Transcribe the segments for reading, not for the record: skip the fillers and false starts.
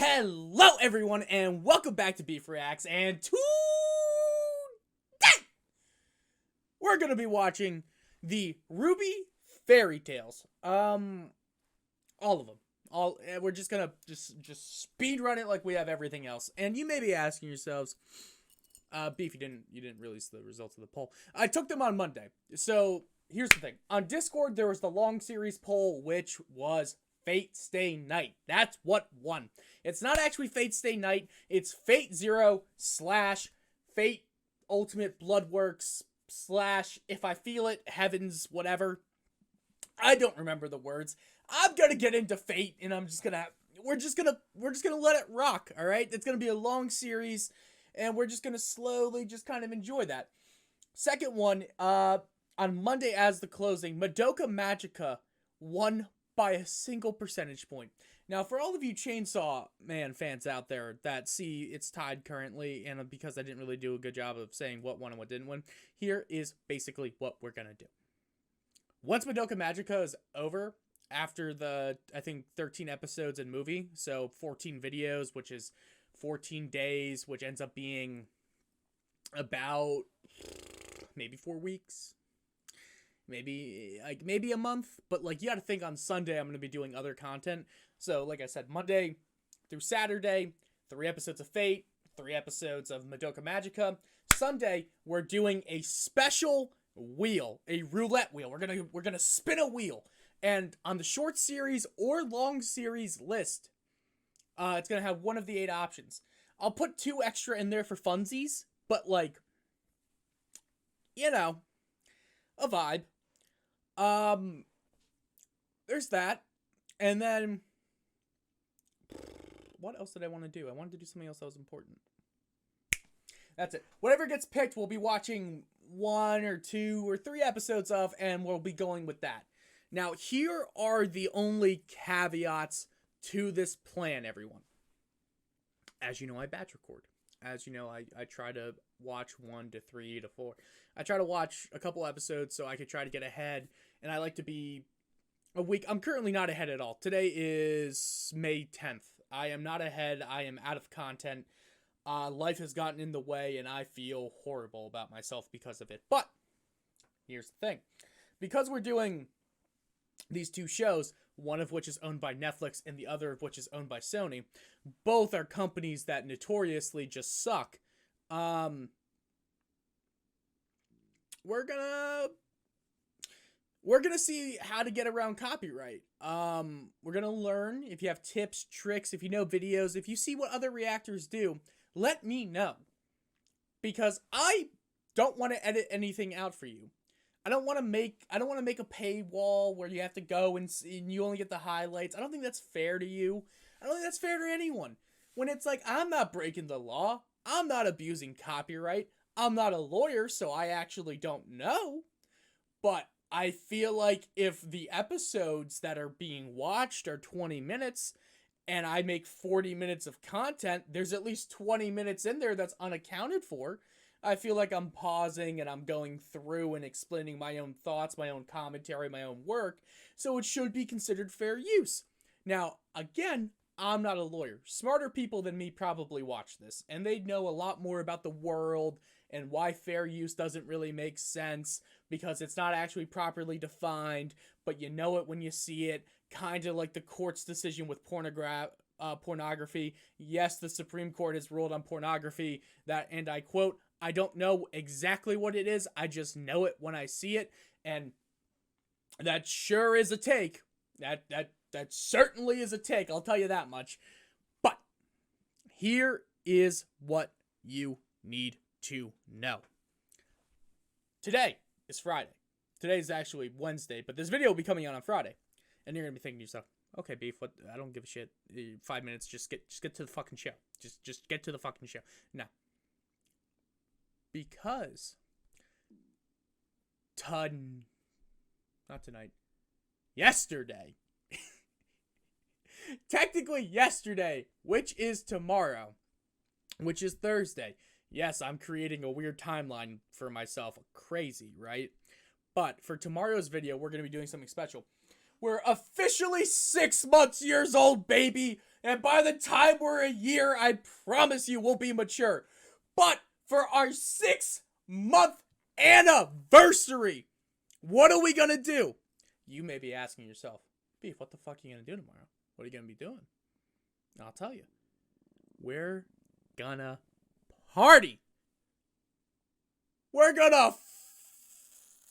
Hello everyone and welcome back to Beef Reacts, and today we're gonna be watching the RWBY Fairy Tales. All of them. We're just gonna just speed run it like we have everything else. And you may be asking yourselves, Beef, you didn't release the results of the poll. I took them on Monday. So here's the thing. On Discord there was the long series poll, which was Fate Stay Night. That's what won. It's not actually Fate Stay Night. It's Fate Zero / Fate Ultimate Bloodworks / If I Feel It, Heavens, whatever. I don't remember the words. I'm gonna get into Fate, and we're just gonna let it rock. All right, it's gonna be a long series, and we're just gonna slowly just kind of enjoy that. Second one, on Monday as the closing, Madoka Magica won by a single percentage point. Now, for all of you Chainsaw Man fans out there that see it's tied currently, and because I didn't really do a good job of saying what won and what didn't win, here is basically what we're gonna do. Once Madoka Magica is over, after the, I think, 13 episodes and movie, so 14 videos, which is 14 days, which ends up being about maybe 4 weeks. Maybe a month, but you got to think on Sunday I'm going to be doing other content. So like I said, Monday through Saturday, 3 episodes of Fate, 3 episodes of Madoka Magica. Sunday we're doing a special wheel, a roulette wheel. We're going to spin a wheel, and on the short series or long series list, it's going to have one of the 8 options. I'll put 2 extra in there for funsies, but a vibe. There's that. And then what else did I want to do? I wanted to do something else that was important. That's it. Whatever gets picked, we'll be watching 1 or 2 or 3 episodes of, and we'll be going with that. Now, here are the only caveats to this plan, everyone. As you know, I batch record. As you know, I try to watch 1 to 3 to 4. I try to watch a couple episodes so I could try to get ahead, and I like to be a week. I'm currently not ahead at all. Today is May 10th. I am not ahead. I am out of content. Life has gotten in the way, and I feel horrible about myself because of it. But here's the thing. Because we're doing these 2 shows, one of which is owned by Netflix and the other of which is owned by Sony, both are companies that notoriously just suck. We're gonna see how to get around copyright. We're gonna learn. If you have tips, tricks, if you know videos, if you see what other reactors do, let me know. Because I don't want to edit anything out for you. I don't want to make a paywall where you have to go and you only get the highlights. I don't think that's fair to you. I don't think that's fair to anyone. When it's I'm not breaking the law. I'm not abusing copyright. I'm not a lawyer, so I actually don't know. But I feel like if the episodes that are being watched are 20 minutes and I make 40 minutes of content, there's at least 20 minutes in there that's unaccounted for. I feel like I'm pausing and I'm going through and explaining my own thoughts, my own commentary, my own work, so it should be considered fair use. Now, again, I'm not a lawyer. Smarter people than me probably watch this, and they know a lot more about the world and why fair use doesn't really make sense because it's not actually properly defined, but you know it when you see it, kind of like the court's decision with pornography. Yes, the Supreme Court has ruled on pornography that, and I quote, I don't know exactly what it is, I just know it when I see it, and that sure is a take. That certainly is a take, I'll tell you that much. But here is what you need to know. Today is Friday. Today is actually Wednesday, but this video will be coming out on Friday. And you're going to be thinking to yourself, okay, Beef, what? I don't give a shit. 5 minutes, just get to the fucking show. Just get to the fucking show. No. Because not tonight. Yesterday. Technically yesterday, which is tomorrow, which is Thursday. Yes, I'm creating a weird timeline for myself. Crazy, right? But for tomorrow's video, we're going to be doing something special. We're officially 6 months years old, baby. And by the time we're a year, I promise you we'll be mature. But for our 6-month anniversary, what are we gonna do? You may be asking yourself, Beef, what the fuck are you gonna do tomorrow? What are you gonna be doing? I'll tell you. We're gonna party. We're gonna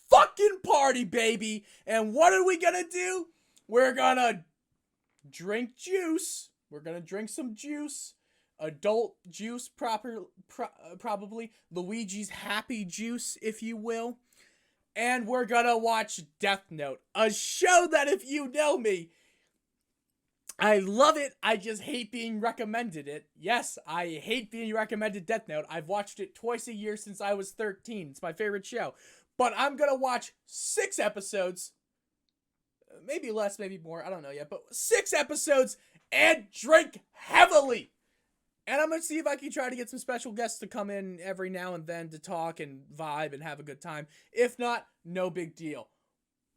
fucking party, baby. And what are we gonna do? We're gonna drink juice. We're gonna drink some juice. Adult juice, probably. Luigi's Happy Juice, if you will. And we're gonna watch Death Note. A show that, if you know me, I love it. I just hate being recommended it. Yes, I hate being recommended Death Note. I've watched it twice a year since I was 13. It's my favorite show. But I'm going to watch 6 episodes. Maybe less, maybe more. I don't know yet. But 6 episodes and drink heavily. And I'm going to see if I can try to get some special guests to come in every now and then to talk and vibe and have a good time. If not, no big deal.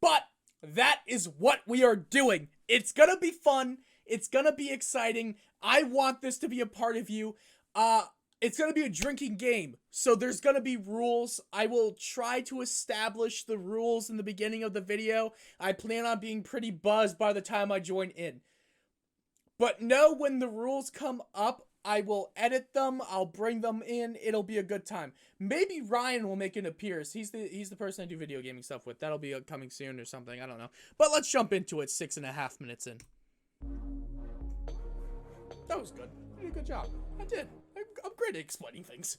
But that is what we are doing. It's going to be fun. It's gonna be exciting. I want this to be a part of you. It's gonna be a drinking game, so there's gonna be rules. I will try to establish the rules in the beginning of the video. I plan on being pretty buzzed by the time I join in. But know when the rules come up, I will edit them. I'll bring them in. It'll be a good time. Maybe Ryan will make an appearance. He's the person I do video gaming stuff with. That'll be coming soon or something. I don't know. But let's jump into it. 6.5 minutes in. That was good. I did a good job. I did. I'm great at explaining things.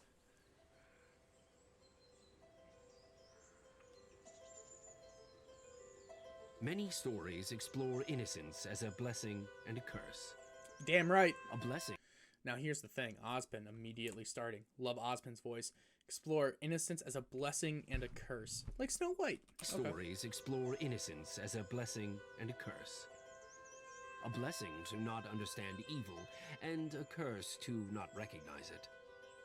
Many stories explore innocence as a blessing and a curse. Damn right. A blessing. Now here's the thing. Ozpin immediately starting. Love Ozpin's voice. Explore innocence as a blessing and a curse. Like Snow White. Stories explore innocence as a blessing and a curse. A blessing to not understand evil, and a curse to not recognize it.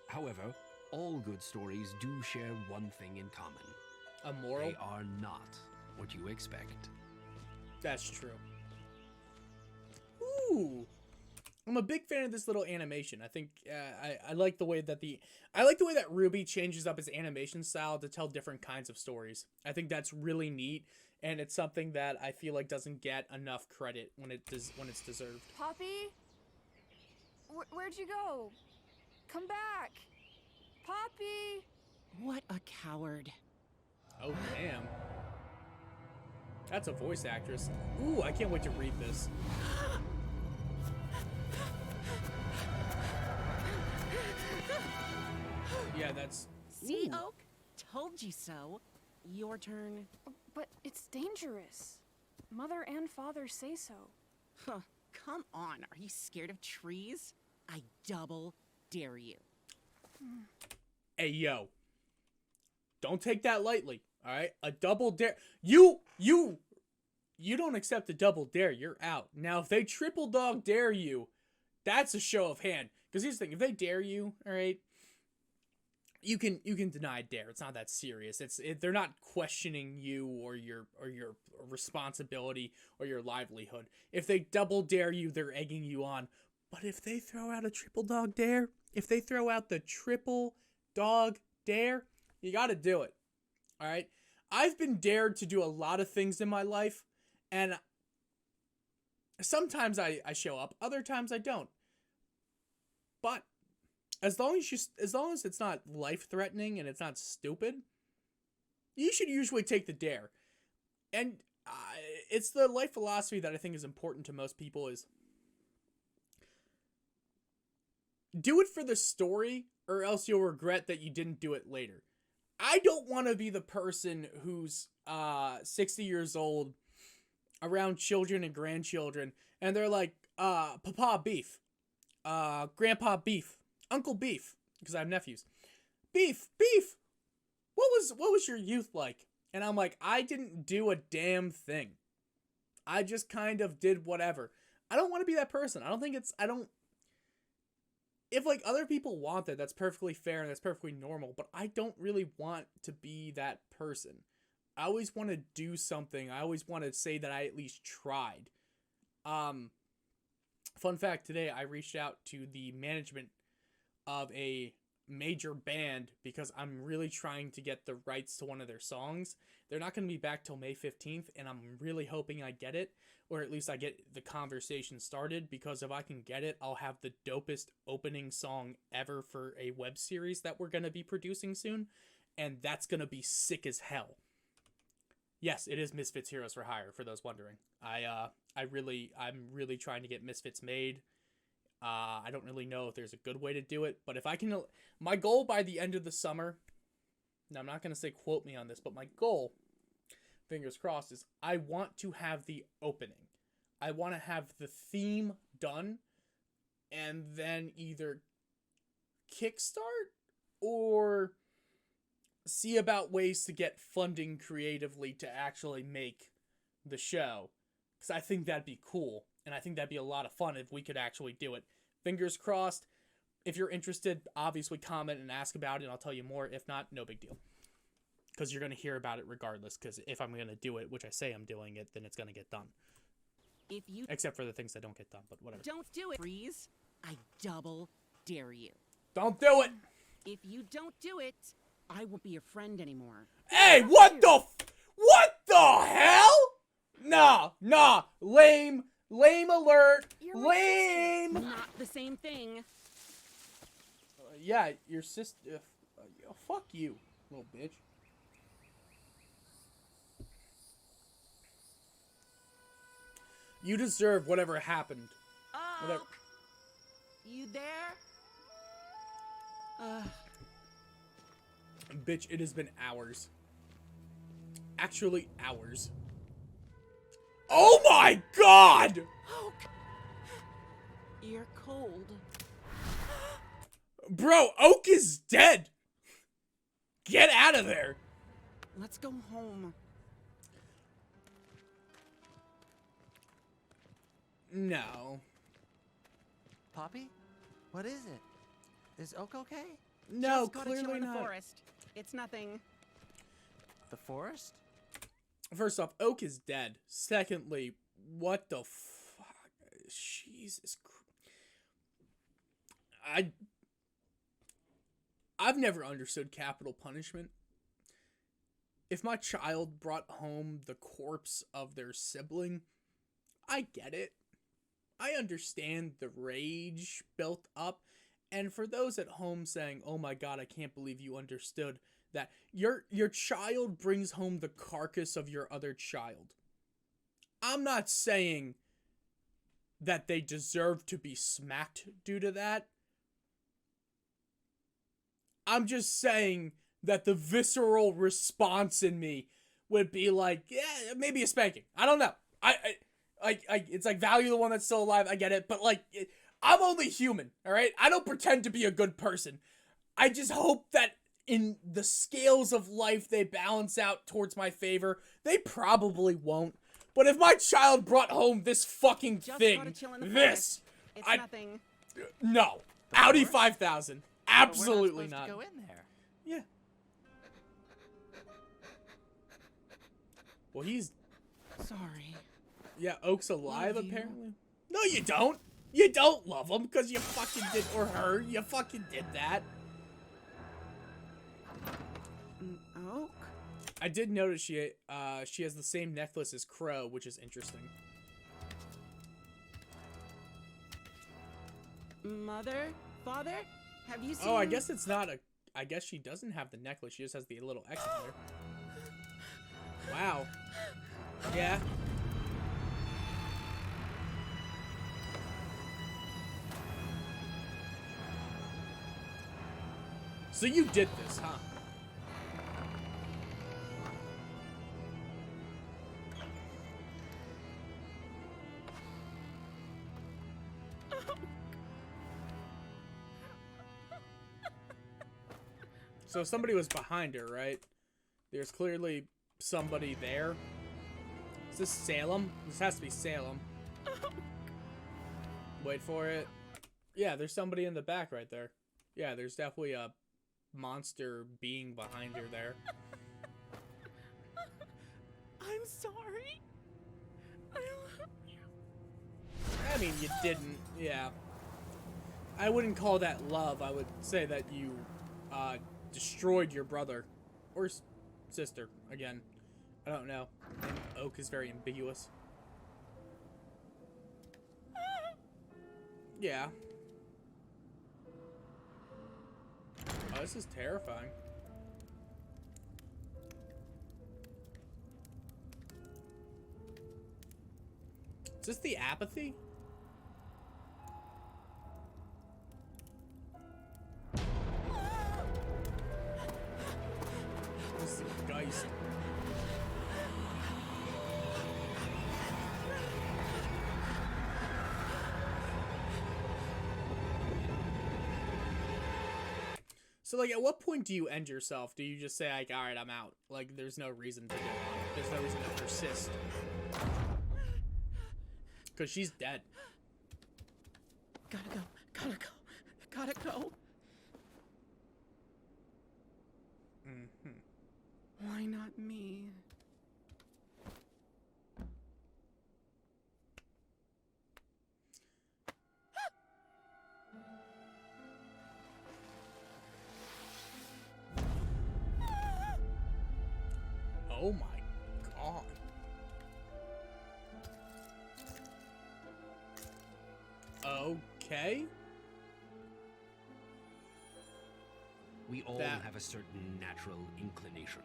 However, all good stories do share one thing in common. A moral? They are not what you expect. That's true. Ooh. I'm a big fan of this little animation. I think I like the way that RWBY changes up his animation style to tell different kinds of stories. I think that's really neat. And it's something that I feel like doesn't get enough credit when it's deserved. Poppy? Where'd you go? Come back! Poppy! What a coward. Oh, damn. That's a voice actress. Ooh, I can't wait to read this. Yeah, that's... See, Ooh. Oak? Told you so. Your turn. But it's dangerous. Mother and father say so. Huh. Come on, are you scared of trees? I double dare you. Hey, yo. Don't take that lightly, alright? A double dare... You don't accept a double dare, you're out. Now, if they triple dog dare you, that's a show of hand. Because here's the thing, if they dare you, alright, you can deny dare. It's not that serious. They're not questioning you or your responsibility or your livelihood. If they double dare you, they're egging you on. But if they throw out a triple dog dare, if they throw out the triple dog dare, you got to do it. All right? I've been dared to do a lot of things in my life, and sometimes I show up, other times I don't. But as long as it's not life-threatening and it's not stupid, you should usually take the dare. And it's the life philosophy that I think is important to most people is do it for the story or else you'll regret that you didn't do it later. I don't want to be the person who's 60 years old around children and grandchildren and they're like, Papa Beef, Grandpa Beef, Uncle Beef, because I have nephews. Beef, what was your youth like? And I'm like, I didn't do a damn thing. I just kind of did whatever. I don't want to be that person. If like other people want that's perfectly fair and that's perfectly normal, but I don't really want to be that person. I always want to do something. I always want to say that I at least tried. Fun fact, today I reached out to the management of a major band because I'm really trying to get the rights to one of their songs. They're not going to be back till May 15th, and I'm really hoping I get it, or at least I get the conversation started, because if I can get it, I'll have the dopest opening song ever for a web series that we're going to be producing soon, and that's going to be sick as hell. Yes, it is Misfits Heroes for Hire, for those wondering. I'm really trying to get Misfits made. I don't really know if there's a good way to do it, but if I can, my goal by the end of the summer, now I'm not going to say quote me on this, but my goal, fingers crossed, is I want to have the opening. I want to have the theme done, and then either kickstart or see about ways to get funding creatively to actually make the show, because I think that'd be cool, and I think that'd be a lot of fun if we could actually do it. Fingers crossed. If you're interested, obviously comment and ask about it, and I'll tell you more. If not, no big deal, because you're going to hear about it regardless, because if I'm going to do it, which I say I'm doing it, then it's going to get done. If you Except for the things that don't get done, but whatever. don't do it, Freeze, I double dare you. Don't do it! If you don't do it, I won't be your friend anymore. Hey, what the hell? Nah, lame alert, You're my lame! Not the same thing. Yeah, your sister, fuck you, little bitch. You deserve whatever happened. Oh, Whatever. you there? Bitch, it has been hours. Actually, hours. Oh my god! Oak, you're cold. Bro, Oak is dead! Get out of there! Let's go home. No. Poppy? What is it? Is Oak okay? No, Just gotta chill clearly in the not. forest. It's nothing. The forest? First off, Oak is dead. Secondly, what the fuck? Jesus Christ. I've never understood capital punishment. If my child brought home the corpse of their sibling, I get it. I understand the rage built up. And for those at home saying, oh my god, I can't believe you understood that, your child brings home the carcass of your other child. I'm not saying that they deserve to be smacked due to that. I'm just saying that the visceral response in me would be like, yeah, maybe a spanking. I don't know. It's like, value the one that's still alive. I get it. But like, I'm only human. All right. I don't pretend to be a good person. I just hope that in the scales of life, they balance out towards my favor. They probably won't. But if my child brought home this fucking Just thing, gotta chill in the this, forest. It's I- nothing. no. The Audi forest? 5000. But we're Absolutely not. not. Supposed to go in there. Yeah. Well, he's... Sorry. Yeah, Oak's alive, Love you. apparently. No, you don't. You don't love him, because you fucking did... Or her. You fucking did that. Oak? I did notice she has the same necklace as Crow, which is interesting. Mother? Father? Have you seen... Oh, I guess it's not a... I guess she doesn't have the necklace. She just has the little X in there. Wow. Yeah. So you did this, huh? So somebody was behind her, right? There's clearly somebody there. Is this Salem? This has to be Salem. Wait for it. Yeah, there's somebody in the back right there. Yeah, there's definitely a monster being behind her there. I'm sorry. I love you. I mean, you didn't. Yeah. I wouldn't call that love. I would say that you destroyed your brother or sister. Again, I don't know. And Oak is very ambiguous. Yeah. Oh, this is terrifying. Is this the apathy? This is the Geist. So, like, at what point do you end yourself? Do you just say, like, alright, I'm out? Like, there's no reason to go on. There's no reason to persist. Because she's dead. Gotta go. Gotta go. Gotta go. Mm-hmm. Why not me? Oh my god. Okay. We all That- have a certain natural inclination.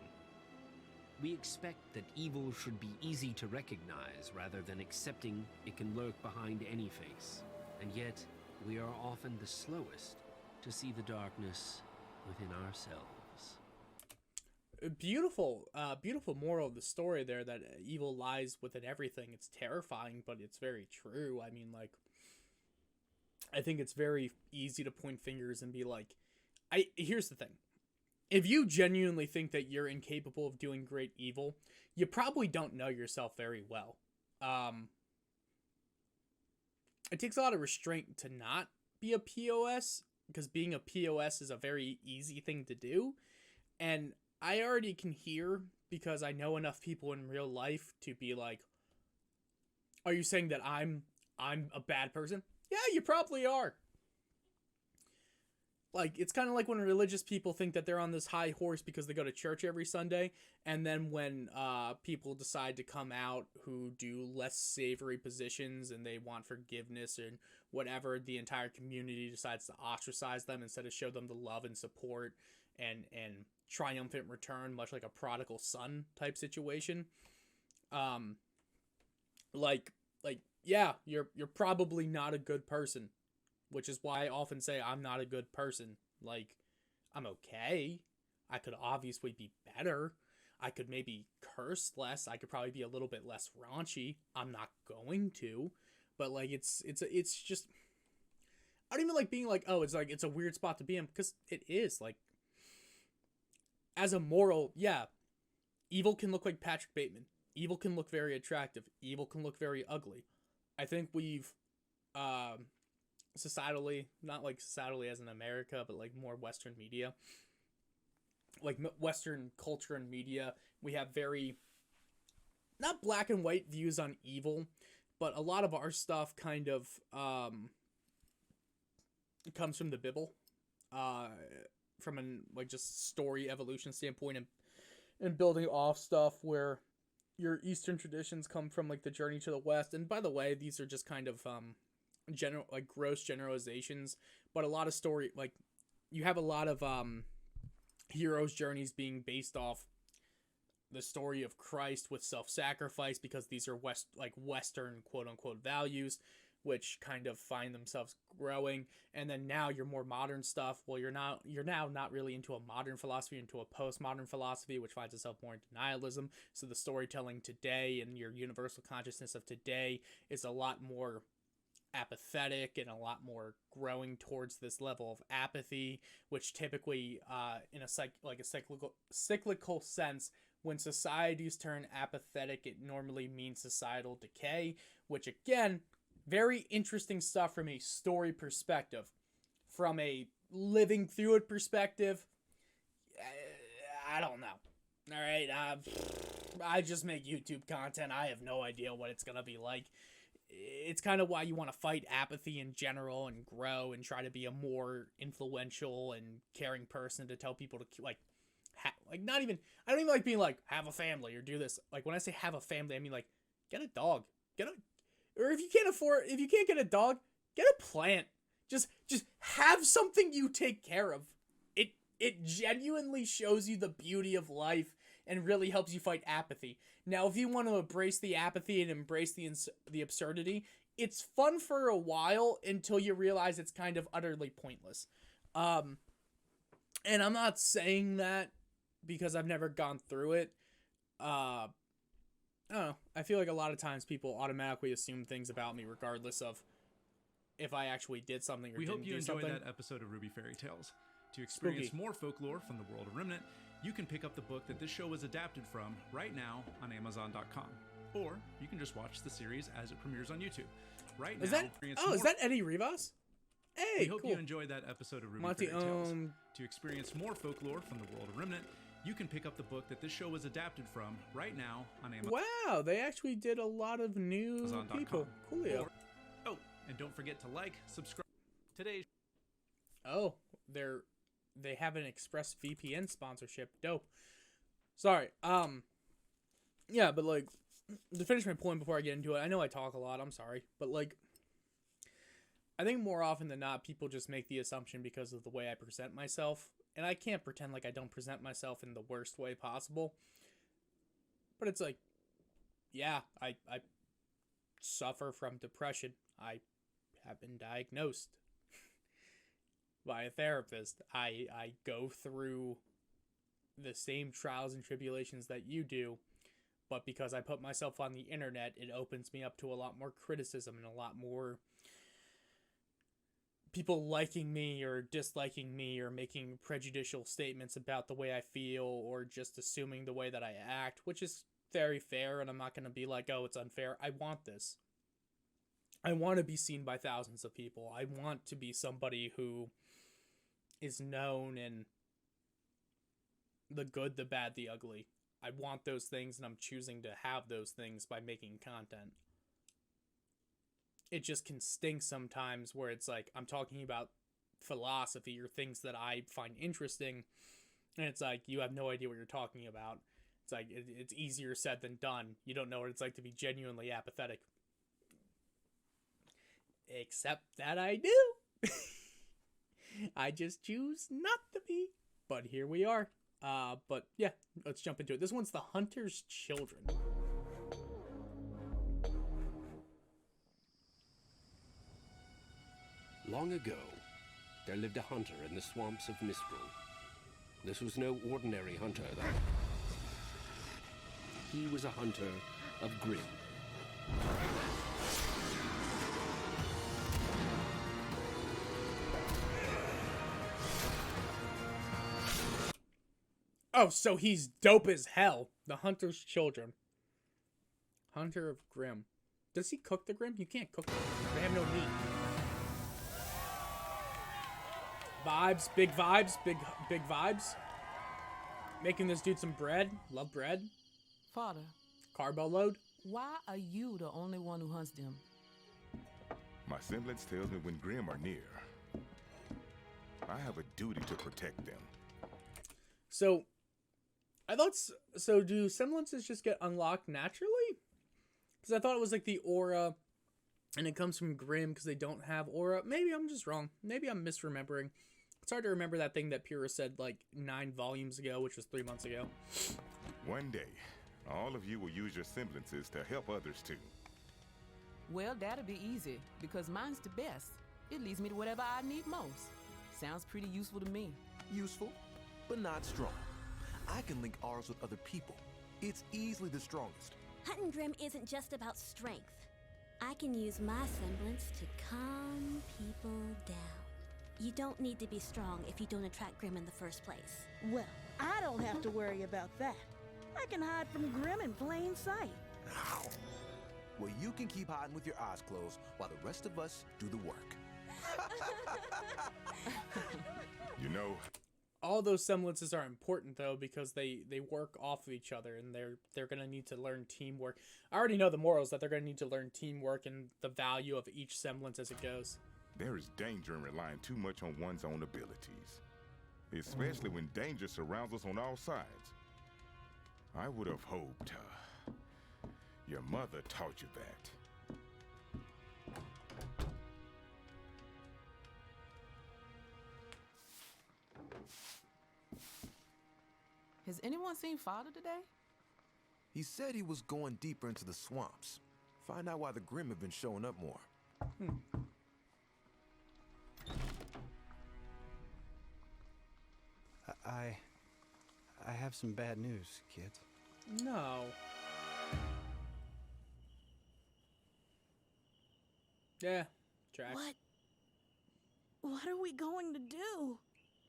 We expect that evil should be easy to recognize rather than accepting it can lurk behind any face. And yet, we are often the slowest to see the darkness within ourselves. Beautiful, beautiful moral of the story there, that evil lies within everything. It's terrifying, but it's very true. I mean, like, I think it's very easy to point fingers and be like, here's the thing. If you genuinely think that you're incapable of doing great evil, you probably don't know yourself very well. It takes a lot of restraint to not be a POS, because being a POS is a very easy thing to do. And I already can hear, because I know enough people in real life to be like, are you saying that I'm a bad person? Yeah, you probably are. Like, it's kind of like when religious people think that they're on this high horse because they go to church every Sunday, and then when people decide to come out who do less savory positions and they want forgiveness and whatever, the entire community decides to ostracize them instead of show them the love and support and triumphant return, much like a prodigal son type situation. Like yeah, you're probably not a good person. Which is why I often say I'm not a good person. Like, I'm okay. I could obviously be better. I could maybe curse less. I could probably be a little bit less raunchy. I'm not going to. But, like, it's just... I don't even like being like, oh, it's a weird spot to be in. Because it is. Like, as a moral, yeah. Evil can look like Patrick Bateman. Evil can look very attractive. Evil can look very ugly. I think we've... societally, not like societally as in America, but like more Western media, like Western culture and media, we have very not black and white views on evil, but a lot of our stuff kind of comes from the Bible, from an like just story evolution standpoint, and building off stuff where your Eastern traditions come from, like the journey to the West. And by the way, these are just kind of general, like, gross generalizations, but a lot of story, like, you have a lot of heroes' journeys being based off the story of Christ with self-sacrifice, because these are Western quote-unquote values, which kind of find themselves growing. And then now your more modern stuff, well, you're now not really into a modern philosophy, into a postmodern philosophy, which finds itself more in denialism. So the storytelling today and your universal consciousness of today is a lot more apathetic and a lot more growing towards this level of apathy, which typically in a cyclical sense, when societies turn apathetic, it normally means societal decay, which again, very interesting stuff from a story perspective. From a living through it perspective, I don't know. All right, I just make YouTube content. I have no idea what it's gonna be like. It's kind of why you want to fight apathy in general and grow and try to be a more influential and caring person to tell people to like not even, I don't even like being like have a family or do this. Like when I say have a family, I mean like get a dog, or if you can't get a dog, get a plant. Just have something you take care of. It genuinely shows you the beauty of life and really helps you fight apathy. Now, if you want to embrace the apathy and embrace the absurdity, it's fun for a while until you realize it's kind of utterly pointless. And I'm not saying that because I've never gone through it. I don't know. I feel like a lot of times people automatically assume things about me regardless of if I actually did something or we didn't hope you do something. enjoyed that episode of RWBY Fairy Tales. To experience Spooky. more folklore from the world of Remnant, you can pick up the book that this show was adapted from right now on Amazon.com. Or you can just watch the series as it premieres on YouTube. Right Is now, that? experience Oh, is more- that Eddie Rivas? Hey, We hope cool. you enjoyed that episode of RWBY Monty, Fairy Tales. To experience more folklore from the world of Remnant, you can pick up the book that this show was adapted from right now on Wow, they actually did a lot of new Amazon.com. people. Coolio. Or- oh, and don't forget to like, subscribe. Today's Oh, they have an ExpressVPN sponsorship. Dope. Sorry. Yeah, but like to finish my point before I get into it, I know I talk a lot, I'm sorry. But like I think more often than not people just make the assumption because of the way I present myself. And I can't pretend like I don't present myself in the worst way possible. But it's like, yeah, I suffer from depression. I have been diagnosed by a therapist. I go through the same trials and tribulations that you do, but because I put myself on the internet, it opens me up to a lot more criticism and a lot more people liking me or disliking me or making prejudicial statements about the way I feel or just assuming the way that I act, which is very fair, and I'm not going to be like, oh, it's unfair. I want this. I want to be seen by thousands of people. I want to be somebody who is known in the good, the bad, the ugly. I want those things, and I'm choosing to have those things by making content. It just can stink sometimes where it's like I'm talking about philosophy or things that I find interesting, and it's like you have no idea what you're talking about. It's like it's easier said than done. You don't know what it's like to be genuinely apathetic. Except that I do. I just choose not to be. But here we are. But yeah, let's jump into it. This one's The Hunter's Children. Long ago, there lived a hunter in the swamps of Mistral. This was no ordinary hunter, though. He was a hunter of Grim. Oh, so he's dope as hell. The Hunter's Children. Hunter of Grim. Does he cook the Grim? You can't cook them. They have no meat. Vibes, big vibes. Making this dude some bread. Love bread. Father, Carbo load. why are you the only one who hunts them? My semblance tells me when Grim are near. I have a duty to protect them. So, I thought, so do semblances just get unlocked naturally? Because I thought it was like the aura, and it comes from Grim because they don't have aura. Maybe I'm just wrong. Maybe I'm misremembering. It's hard to remember that thing that Pyrrha said like 9 volumes ago, which was 3 months ago. One day, all of you will use your semblances to help others too. Well, that'll be easy, because mine's the best. It leads me to whatever I need most. Sounds pretty useful to me. Useful, but not strong. I can link ours with other people. It's easily the strongest. Hunting Grim isn't just about strength. I can use my semblance to calm people down. You don't need to be strong if you don't attract Grim in the first place. Well, I don't have to worry about that. I can hide from Grim in plain sight. Ow. Well, you can keep hiding with your eyes closed while the rest of us do the work. You know, all those semblances are important though, because they work off of each other, and they're gonna need to learn teamwork. I already know the morals that they're gonna need to learn teamwork and the value of each semblance as it goes. There is danger in relying too much on one's own abilities, especially when danger surrounds us on all sides. I would have hoped your mother taught you that. Has anyone seen Father today? He said he was going deeper into the swamps. Find out why the Grimm have been showing up more. I have some bad news, kids. No. Yeah, tracks. What are we going to do?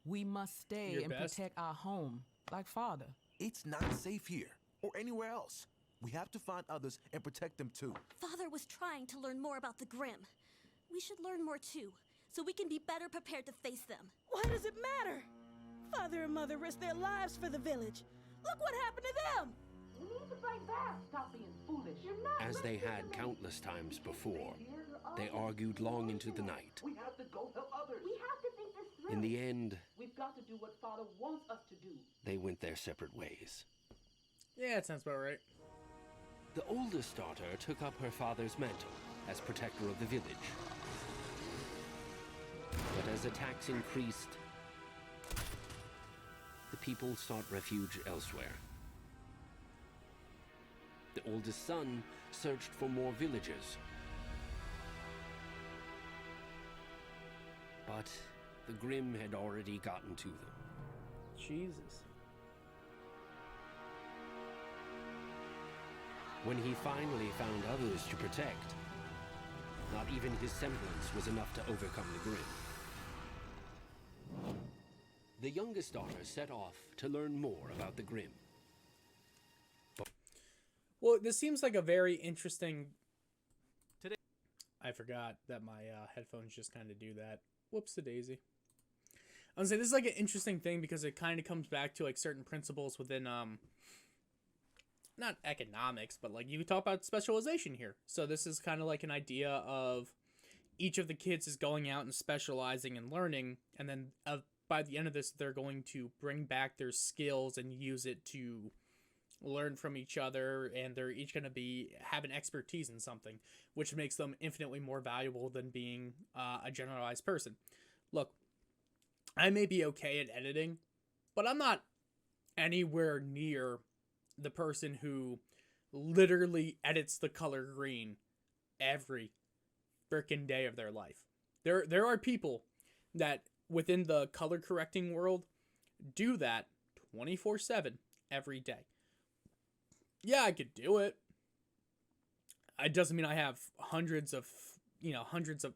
We must stay Your and best? protect our home, like Father. It's not safe here or anywhere else. We have to find others and protect them too. Father was trying to learn more about the Grimm. We should learn more too, so we can be better prepared to face them. Why does it matter? Father and Mother risked their lives for the village. Look what happened to them! We need to fight back. Stop being foolish. You're not As they had countless times before, they argued long into the night. We have to go help others. We have to think this through. In the end, We've got to do what Father wants us to do. they went their separate ways. Yeah, it sounds about right. The oldest daughter took up her father's mantle as protector of the village. But as attacks increased, the people sought refuge elsewhere. The oldest son searched for more villagers. But the Grimm had already gotten to them. Jesus. When he finally found others to protect, not even his semblance was enough to overcome the Grimm. The youngest daughter set off to learn more about the Grimm. Well, this seems like a very interesting... Today, I forgot that my headphones just kind of do that. Whoops-a-daisy. I was saying this is like an interesting thing because it kind of comes back to like certain principles within not economics, but like you talk about specialization here. So this is kind of like an idea of each of the kids is going out and specializing and learning, and then by the end of this, they're going to bring back their skills and use it to learn from each other, and they're each going to have an expertise in something, which makes them infinitely more valuable than being a generalized person. Look, I may be okay at editing, but I'm not anywhere near the person who literally edits the color green every freaking day of their life. There are people that within the color correcting world do that 24/7 every day. Yeah, I could do it. It doesn't mean I have hundreds of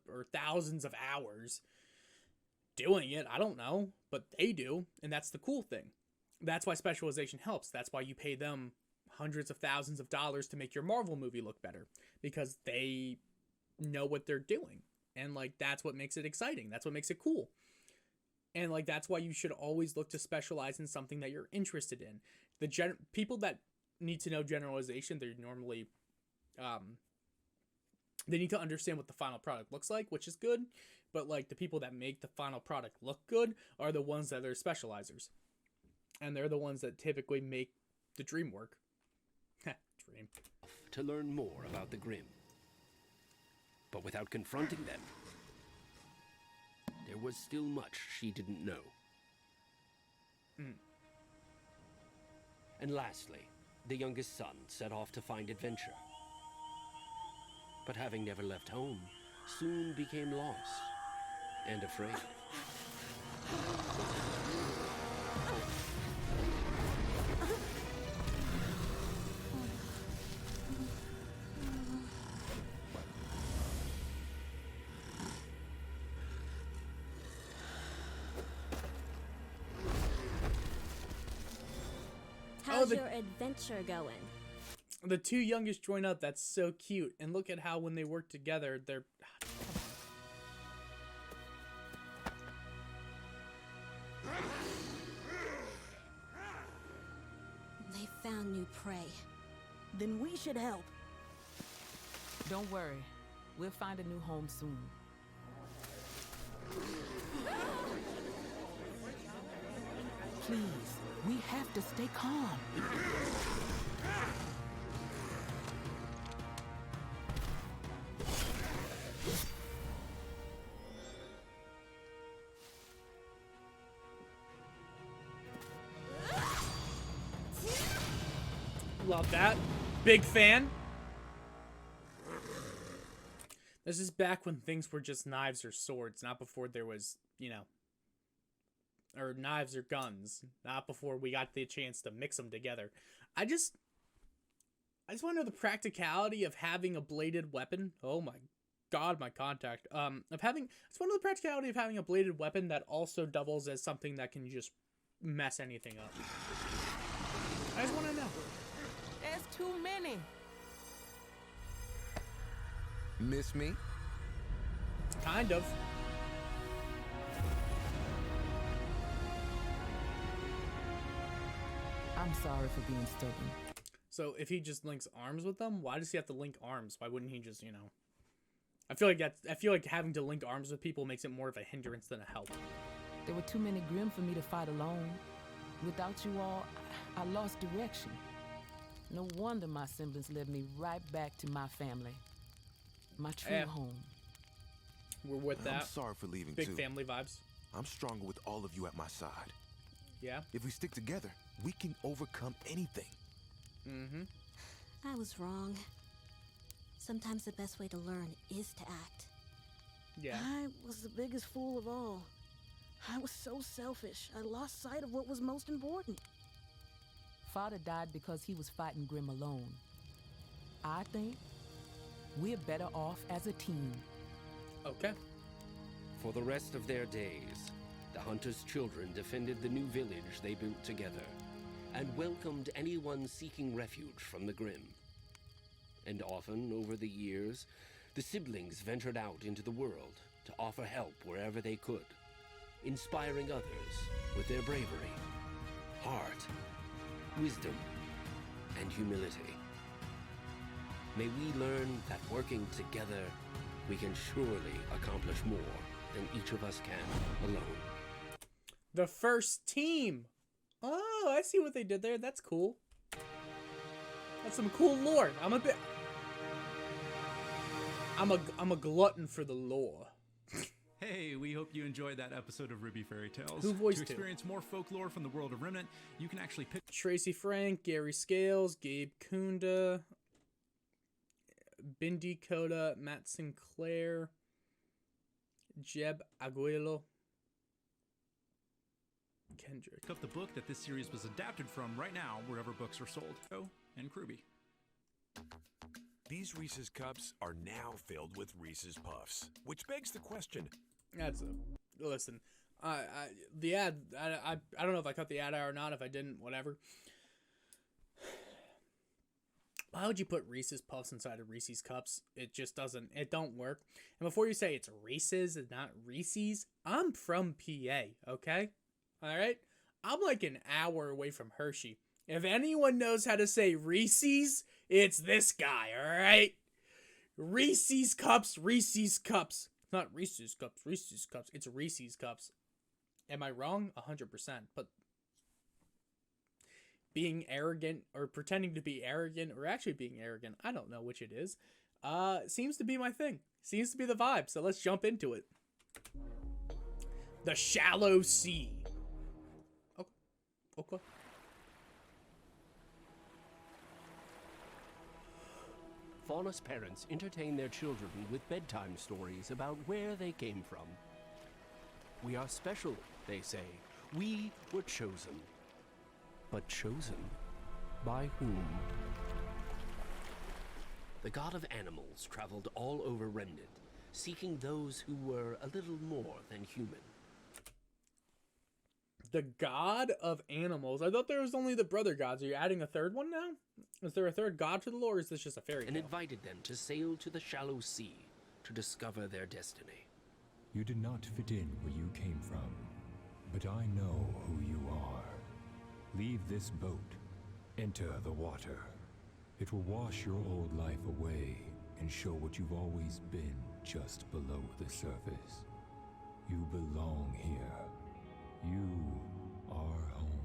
or thousands of hours doing it. I don't know, but they do, and that's the cool thing. That's why specialization helps. That's why you pay them hundreds of thousands of dollars to make your Marvel movie look better, because they know what they're doing. And like that's what makes it exciting. That's what makes it cool. And like that's why you should always look to specialize in something that you're interested in. The people that need to know generalization, they're normally they need to understand what the final product looks like, which is good, but like the people that make the final product look good are the ones that are specializers. And they're the ones that typically make the dream work. Dream. To learn more about the Grimm. But without confronting them, there was still much she didn't know. And lastly, the youngest son set off to find adventure. But having never left home, soon became lost and afraid. How's your adventure going? The two youngest join up. That's so cute. And look at how when they work together, they're... found new prey. Then we should help. Don't worry. We'll find a new home soon. Please, we have to stay calm. Love that. Big fan. This is back when things were just knives or swords, not before there was, you know, or knives or guns, not before we got the chance to mix them together. I just want to know the practicality of having a bladed weapon. Oh my god, my contact. I just want to know the practicality of having a bladed weapon that also doubles as something that can just mess anything up. I just want to know. There's too many. Miss me? Kind of. I'm sorry for being stubborn. So if he just links arms with them, why does he have to link arms? Why wouldn't he just, you know? I feel like having to link arms with people makes it more of a hindrance than a help. There were too many Grimm for me to fight alone. Without you all, I lost direction. No wonder my semblance led me right back to my family. My true home. We're with that. I'm sorry for leaving Big too. family vibes. I'm stronger with all of you at my side. Yeah. If we stick together, we can overcome anything. Mm-hmm. I was wrong. Sometimes the best way to learn is to act. Yeah. I was the biggest fool of all. I was so selfish. I lost sight of what was most important. Father died because he was fighting Grimm alone. I think we're better off as a team. Okay. For the rest of their days, the Hunter's children defended the new village they built together and welcomed anyone seeking refuge from the Grimm. And often, over the years, the siblings ventured out into the world to offer help wherever they could, inspiring others with their bravery, heart, wisdom, and humility. May we learn that working together, we can surely accomplish more than each of us can alone. The first team. Oh, I see what they did there. That's cool. That's some cool lore. I'm a glutton for the lore. Hey, we hope you enjoyed that episode of RWBY Fairy Tales. Who voiced To who? experience more folklore from the world of Remnant, you can actually pick Tracy Frank, Gary Scales, Gabe Kunda, Bindi Coda, Matt Sinclair, Jeb Aguilo, Kendrick. up the book that this series was adapted from right now, wherever books are sold. Oh, and RWBY. These Reese's Cups are now filled with Reese's Puffs, which begs the question. Listen. The ad. I don't know if I cut the ad out or not. If I didn't, whatever. Why would you put Reese's Puffs inside of Reese's Cups? It just doesn't. It don't work. And before you say it's Reese's and not Reese's, I'm from PA. Okay. All right. I'm like an hour away from Hershey. If anyone knows how to say Reese's, it's this guy, alright? Reese's Cups, Reese's Cups. Not Reese's Cups, Reese's Cups. It's Reese's Cups. Am I wrong? 100%. But being arrogant, or pretending to be arrogant, or actually being arrogant, I don't know which it is, seems to be my thing. Seems to be the vibe, so let's jump into it. The Shallow Sea. Okay. Faunus parents entertain their children with bedtime stories about where they came from. We are special, they say. We were chosen. But chosen by whom? The god of animals traveled all over Remnant, seeking those who were a little more than human. The god of animals? I thought there was only the brother gods. Are you adding a third one now? Is there a third god to the lore, or is this just a fairy tale? And invited them to sail to the shallow sea to discover their destiny. You did not fit in where you came from, but I know who you are. Leave this boat Enter the water. It will wash your old life away and show what you've always been just below the surface. You belong here. You are home.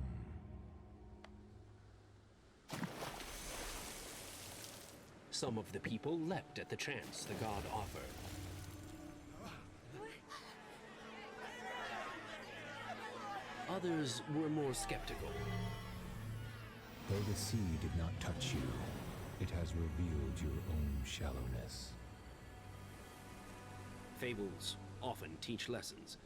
Some of the people leapt at the chance the god offered. Others were more skeptical. Though the sea did not touch you, it has revealed your own shallowness. Fables often teach lessons,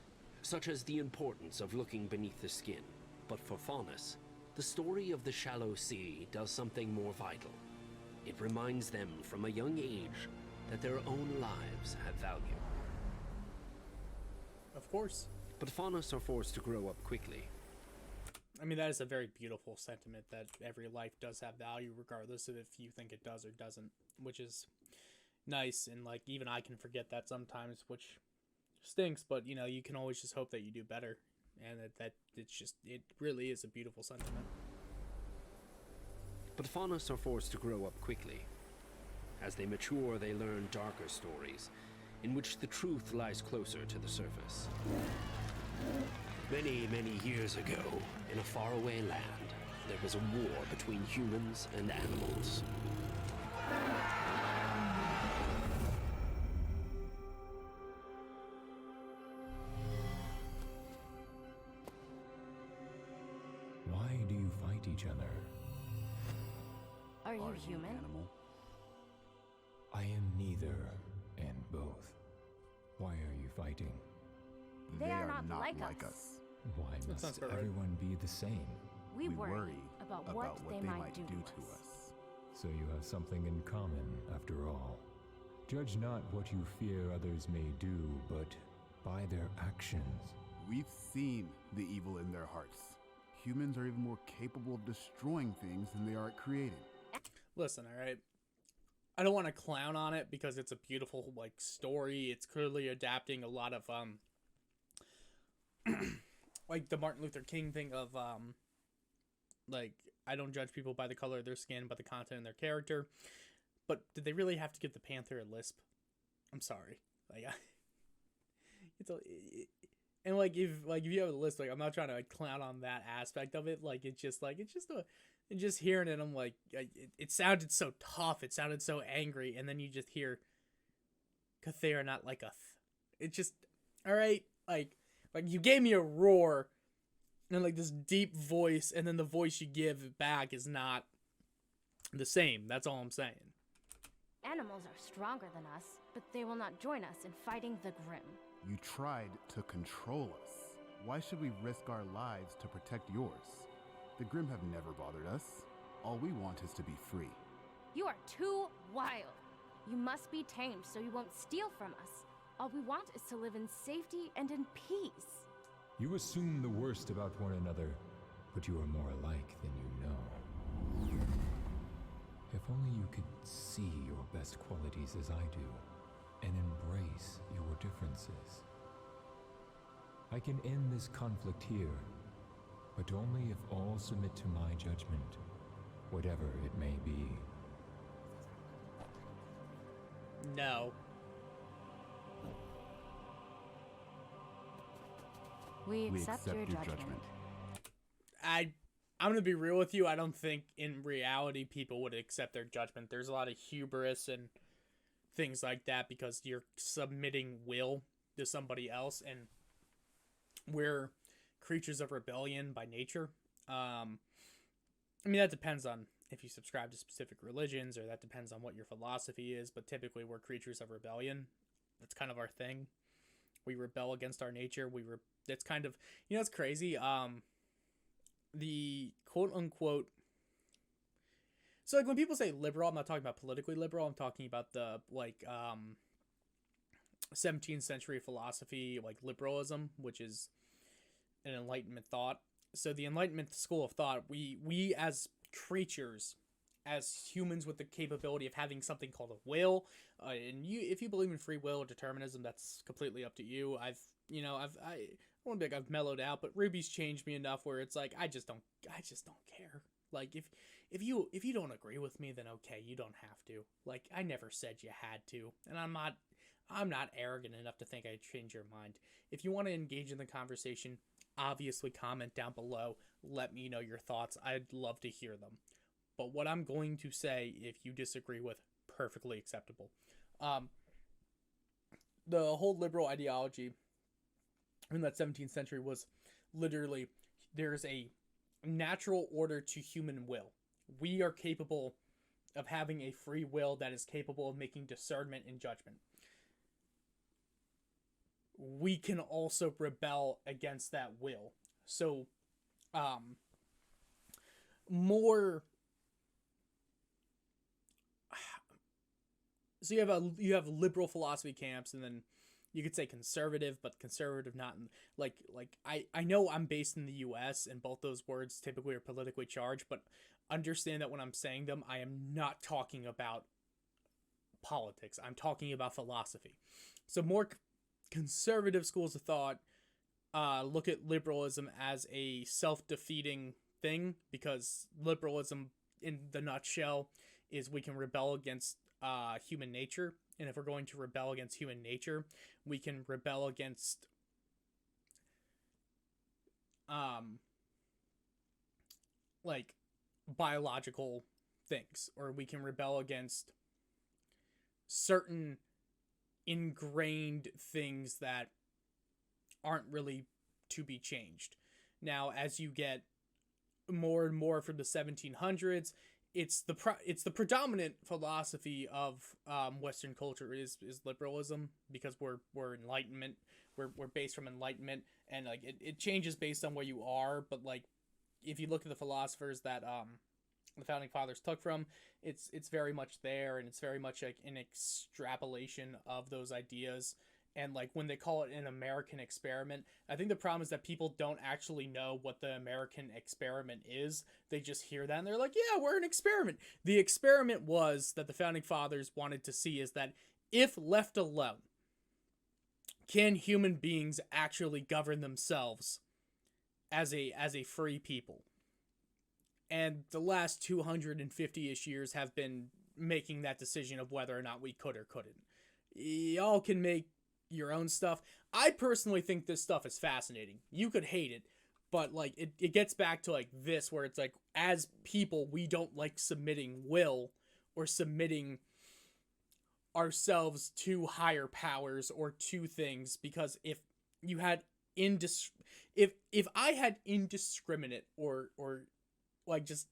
such as the importance of looking beneath the skin. But for Faunus, the story of the shallow sea does something more vital. It reminds them from a young age that their own lives have value. Of course. But Faunus are forced to grow up quickly. I mean, that is a very beautiful sentiment, that every life does have value regardless of if you think it does or doesn't, which is nice. And like, even I can forget that sometimes, which stinks, but you know, you can always just hope that you do better, and that it really is a beautiful sentiment. But Faunus are forced to grow up quickly. As they mature, they learn darker stories, in which the truth lies closer to the surface. Many, many years ago, in a faraway land, there was a war between humans and animals. Why do you fight each other? Are you human? I am neither and both. Why are you fighting? They are not like us. Why That sounds must about right. everyone be the same? We worry about what they might do to us. So you have something in common, after all. Judge not what you fear others may do, but by their actions. We've seen the evil in their hearts. Humans are even more capable of destroying things than they are at creating. Listen, all right. I don't want to clown on it because it's a beautiful like story. It's clearly adapting a lot of like the Martin Luther King thing of like, I don't judge people by the color of their skin, but the content of their character. But did they really have to give the Panther a lisp? I'm sorry. Like, and like if you have a lisp, like I'm not trying to like clown on that aspect of it. Like it's just and just hearing it, I'm like, it sounded so tough. It sounded so angry, and then you just hear, "They are not like us." It just, all right, like you gave me a roar, and like this deep voice, and then the voice you give back is not the same. That's all I'm saying. Animals are stronger than us, but they will not join us in fighting the Grimm. You tried to control us. Why should we risk our lives to protect yours? The Grimm have never bothered us. All we want is to be free. You are too wild. You must be tamed so you won't steal from us. All we want is to live in safety and in peace. You assume the worst about one another, but you are more alike than you know. If only you could see your best qualities as I do, and embrace your differences. I can end this conflict here, but only if all submit to my judgment, whatever it may be. No. We accept your judgment. I'm gonna be real with you. I don't think in reality people would accept their judgment. There's a lot of hubris and things like that because you're submitting will to somebody else, and we're creatures of rebellion by nature. I mean, that depends on if you subscribe to specific religions, or that depends on what your philosophy is, but typically we're creatures of rebellion. That's kind of our thing. We rebel against our nature. That's kind of, you know, it's crazy. The quote unquote, so like when people say liberal, I'm not talking about politically liberal. I'm talking about the like 17th century philosophy, like liberalism, which is an Enlightenment thought. So the Enlightenment school of thought, we as creatures, as humans with the capability of having something called a will, and if you believe in free will or determinism, that's completely up to you. I won't be like I've mellowed out, but RWBY's changed me enough where it's like I just don't care. Like, if you don't agree with me, then okay, you don't have to. Like, I never said you had to, and I'm not arrogant enough to think I'd change your mind. If you want to engage in the conversation, obviously comment down below. Let me know your thoughts. I'd love to hear them. But what I'm going to say, if you disagree with, perfectly acceptable. The whole liberal ideology in that 17th century was literally, there's a natural order to human will. We are capable of having a free will that is capable of making discernment and judgment. We can also rebel against that will. So, so you have liberal philosophy camps, and then you could say conservative, but conservative not in, like I know I'm based in the US and both those words typically are politically charged, but understand that when I'm saying them, I am not talking about politics. I'm talking about philosophy. So more conservative schools of thought look at liberalism as a self-defeating thing, because liberalism in the nutshell is we can rebel against human nature, and if we're going to rebel against human nature, we can rebel against like biological things, or we can rebel against certain ingrained things that aren't really to be changed. Now, as you get more and more from the 1700s, it's the predominant philosophy of Western culture is liberalism, because we're Enlightenment, we're based from Enlightenment, and like it changes based on where you are, but like if you look at the philosophers that the founding fathers took from, it's very much there, and it's very much like an extrapolation of those ideas. And like when they call it an American experiment, I think the problem is that people don't actually know what the American experiment is. They just hear that and they're like, yeah, we're an experiment. The experiment was that the founding fathers wanted to see is that if left alone, can human beings actually govern themselves as a free people? And the last 250-ish years have been making that decision of whether or not we could or couldn't. Y'all can make your own stuff. I personally think this stuff is fascinating. You could hate it, but like it gets back to like this, where it's like, as people, we don't like submitting will or submitting ourselves to higher powers or to things, because if you had if I had indiscriminate or like just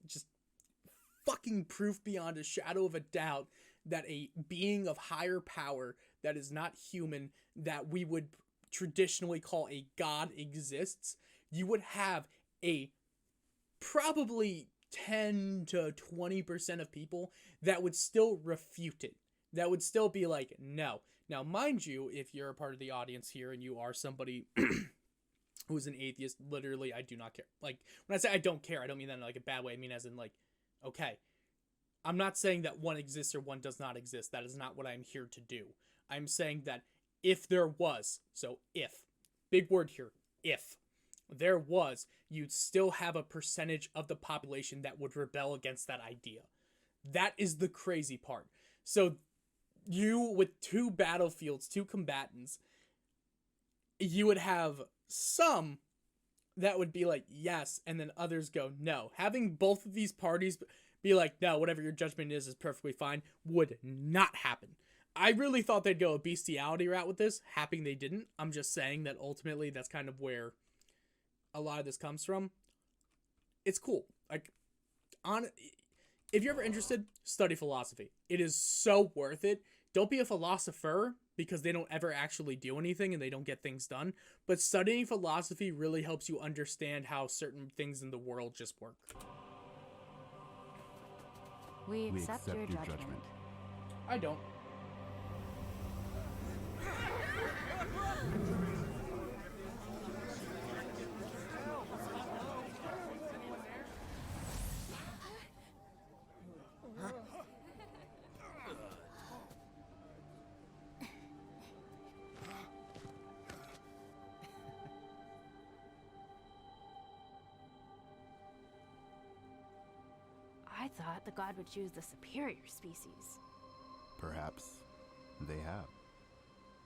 fucking proof beyond a shadow of a doubt that a being of higher power that is not human, that we would traditionally call a god, exists, you would have a probably 10 to 20% of people that would still refute it. That would still be like, no. Now, mind you, if you're a part of the audience here and you are somebody who's an atheist, literally, I do not care. Like, when I say I don't care, I don't mean that in like a bad way. I mean as in like, okay, I'm not saying that one exists or one does not exist. That is not what I'm here to do. I'm saying that if there was, so if, big word here, if there was, you'd still have a percentage of the population that would rebel against that idea. That is the crazy part. So you, with two battlefields, two combatants, you would have some that would be like, yes, and then others go, no. Having both of these parties be like, no, whatever your judgment is perfectly fine, would not happen. I really thought they'd go a bestiality route with this. Happy they didn't. I'm just saying that ultimately that's kind of where a lot of this comes from. It's cool. Like, if you're ever interested, study philosophy. It is so worth it. Don't be a philosopher, because they don't ever actually do anything and they don't get things done. But studying philosophy really helps you understand how certain things in the world just work. We accept your judgment. I don't. I thought the god would choose the superior species. Perhaps they have.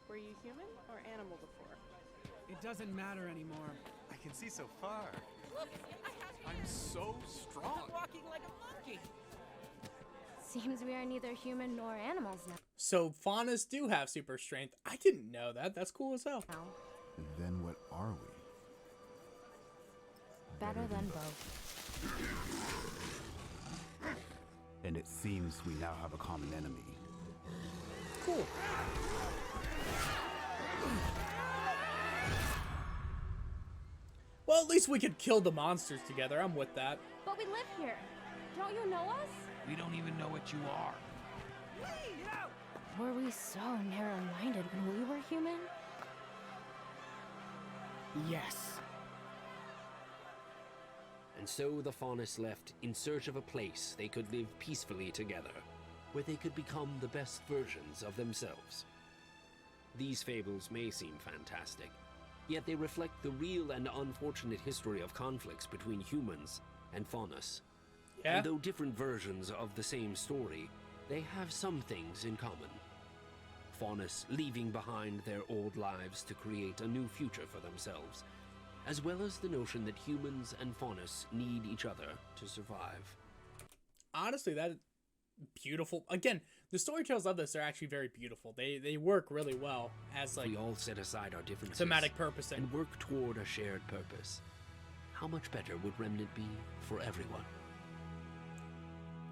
Were you human or animal before? It doesn't matter anymore. I can see so far. Look, I'm so strong. I'm walking like a monkey. Seems we are neither human nor animals now. So Faunus do have super strength. I didn't know that. That's cool as hell. Then what are we? Better than both. And it seems we now have a common enemy. Cool. Well, at least we could kill the monsters together. I'm with that. But we live here. Don't you know us? We don't even know what you are. Were we so narrow-minded when we were human? Yes. And so the Faunus left in search of a place they could live peacefully together, where they could become the best versions of themselves. These fables may seem fantastic, yet they reflect the real and unfortunate history of conflicts between humans and Faunus. Yeah. And though different versions of the same story, they have some things in common. Faunus leaving behind their old lives to create a new future for themselves, as well as the notion that humans and Faunus need each other to survive. Honestly, that beautiful. Again, the storytells of this are actually very beautiful. They work really well as like we all set aside our differences, thematic purposing, and work toward a shared purpose. How much better would Remnant be for everyone?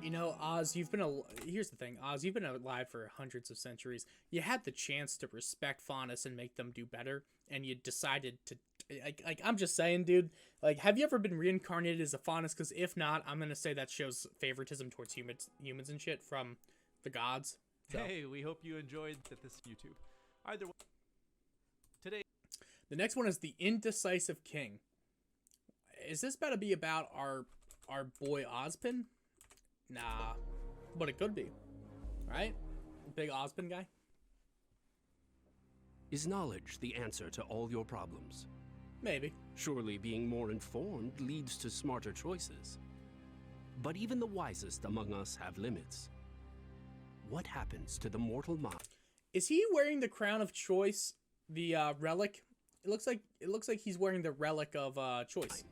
You know, Oz, here's the thing, Oz, you've been alive for hundreds of centuries. You had the chance to respect Faunus and make them do better, and you decided to, like I'm just saying, dude, like, have you ever been reincarnated as a Faunus? Because if not, I'm gonna say that shows favoritism towards humans and shit from the gods. So. Hey, we hope you enjoyed this YouTube. Either way, today... The next one is the Indecisive King. Is this about to be about our boy Ozpin? Nah, but it could be, right? Big Ozpin guy? Is knowledge the answer to all your problems? Maybe. Surely being more informed leads to smarter choices. But even the wisest among us have limits. What happens to the mortal mind? Is he wearing the crown of choice, the relic? It looks like he's wearing the relic of choice.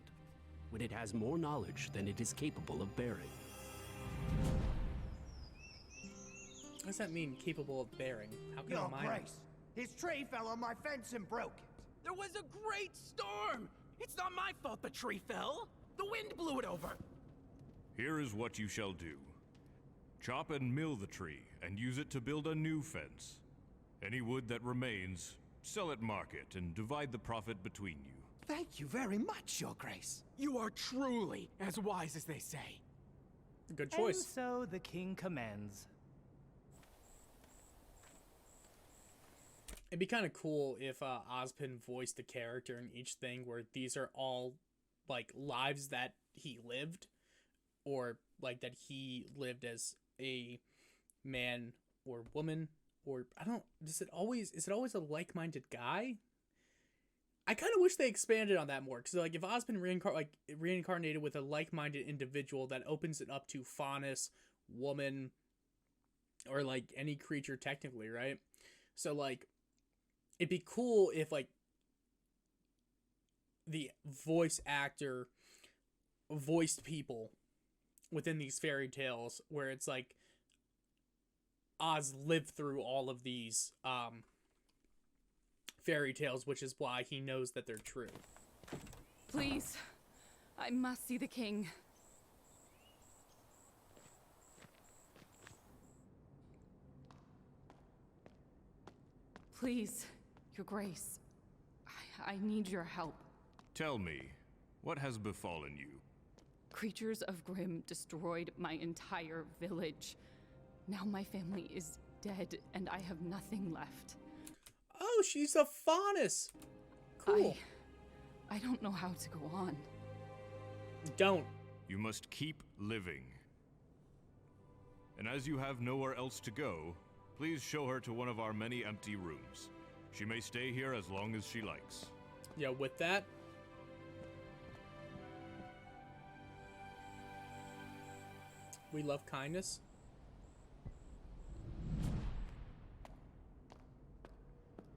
When it has more knowledge than it is capable of bearing. What does that mean, capable of bearing? How can Your I mine? Grace, his tree fell on my fence and broke it. There was a great storm. It's not my fault the tree fell. The wind blew it over. Here is what you shall do. Chop and mill the tree, and use it to build a new fence. Any wood that remains, sell at market, and divide the profit between you. Thank you very much, Your Grace. You are truly as wise as they say. Good choice. And so the king commends. It'd be kind of cool if Ozpin voiced a character in each thing where these are all, like, lives that he lived, or, like, that he lived as a man or woman, or, is it always a like-minded guy? I kind of wish they expanded on that more, because, like, if Ozpin reincarnated with a like-minded individual, that opens it up to Faunus, woman, or, like, any creature technically, right? So, like, it'd be cool if, like, the voice actor voiced people within these fairy tales where it's like Oz lived through all of these fairy tales, which is why he knows that they're true. Please, I must see the king. Please, Your Grace, I need your help. Tell me, what has befallen you? Creatures of Grimm destroyed my entire village. Now my family is dead and I have nothing left. Oh, she's a Faunus. Cool. I don't know how to go on. Don't. You must keep living. And as you have nowhere else to go, please show her to one of our many empty rooms. She may stay here as long as she likes. Yeah, with that. We love kindness.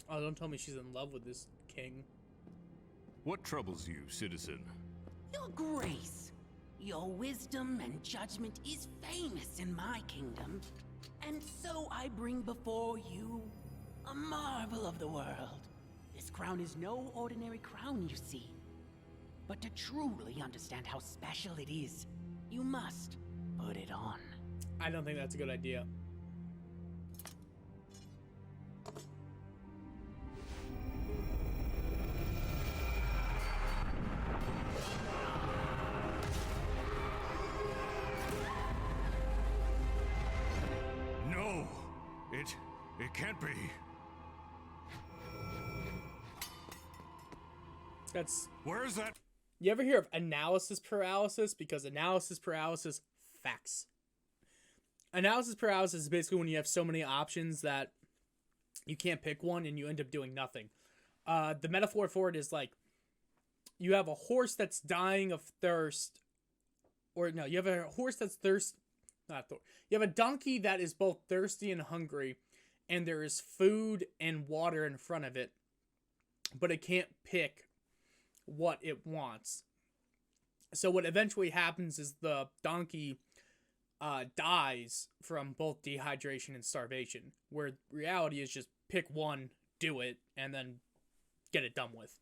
Oh, don't tell me she's in love with this king. What troubles you, citizen? Your grace, your wisdom and judgment is famous in my kingdom. And so I bring before you a marvel of the world. This crown is no ordinary crown, you see. But to truly understand how special it is, you must put it on. I don't think that's a good idea. No! It can't be. That's... Where is that? You ever hear of analysis paralysis? Because analysis paralysis, facts. Analysis paralysis is basically when you have so many options that you can't pick one and you end up doing nothing. The metaphor for it is like you have a horse that's dying of thirst. Or no, you have a horse that's you have a donkey that is both thirsty and hungry, and there is food and water in front of it, but it can't pick what it wants. So what eventually happens is the donkey dies from both dehydration and starvation, where reality is just pick one, do it, and then get it done with.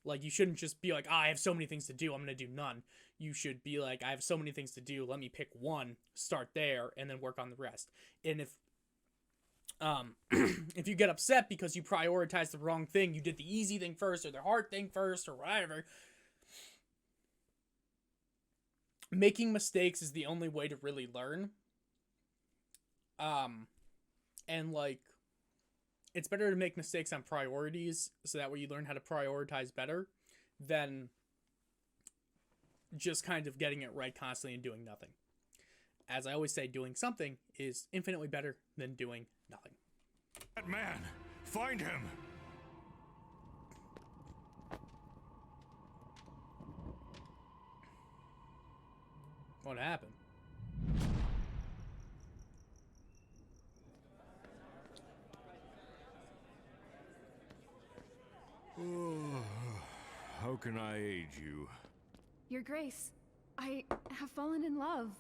Like, you shouldn't just be like, I have so many things to do, I'm gonna do none. You should be like, I have so many things to do, let me pick one, start there, and then work on the rest. And if you get upset because you prioritized the wrong thing, you did the easy thing first, or the hard thing first, or whatever, making mistakes is the only way to really learn. And like, it's better to make mistakes on priorities, so that way you learn how to prioritize better, than just kind of getting it right constantly and doing nothing. As I always say, doing something is infinitely better than doing nothing. That man! Find him! What happened? How can I aid you? Your Grace, I have fallen in love,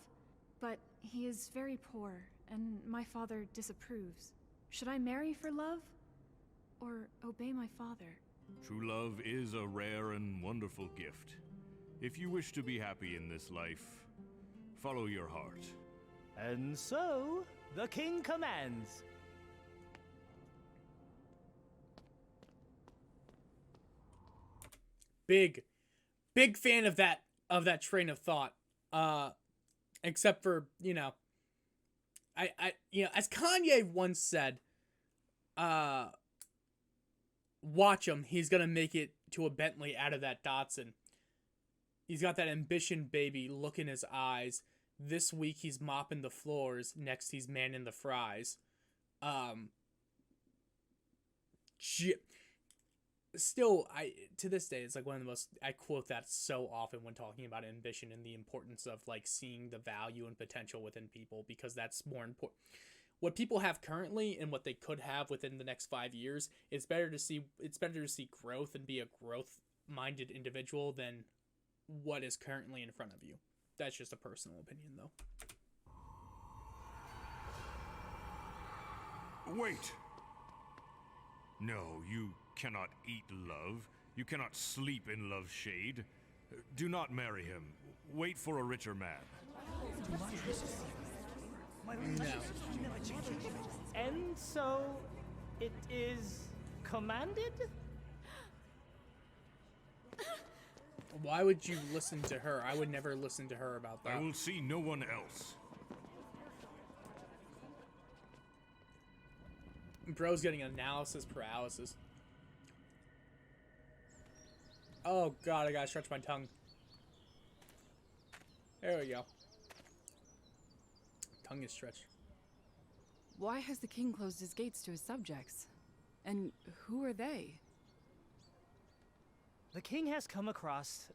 but he is very poor, and my father disapproves. Should I marry for love, or obey my father? True love is a rare and wonderful gift. If you wish to be happy in this life, follow your heart. And so, the king commands. Big fan of that train of thought. Except for, you know, I as Kanye once said, watch him, he's gonna make it to a Bentley out of that Datsun. He's got that ambition baby look in his eyes. This week he's mopping the floors, next he's manning the fries. Still, to this day, it's like one of the most, I quote that so often when talking about ambition and the importance of like seeing the value and potential within people, because that's more important. What people have currently and what they could have within the next 5 years, it's better to see growth and be a growth-minded individual than what is currently in front of you. That's just a personal opinion, though. Wait! No, you cannot eat love. You cannot sleep in love's shade. Do not marry him. Wait for a richer man. No. And so, it is commanded? Why would you listen to her? I would never listen to her about that. I will see no one else. Bro's getting analysis paralysis. Oh god, I gotta stretch my tongue. There we go. Tongue is stretched. Why has the king closed his gates to his subjects? And who are they? The king has come across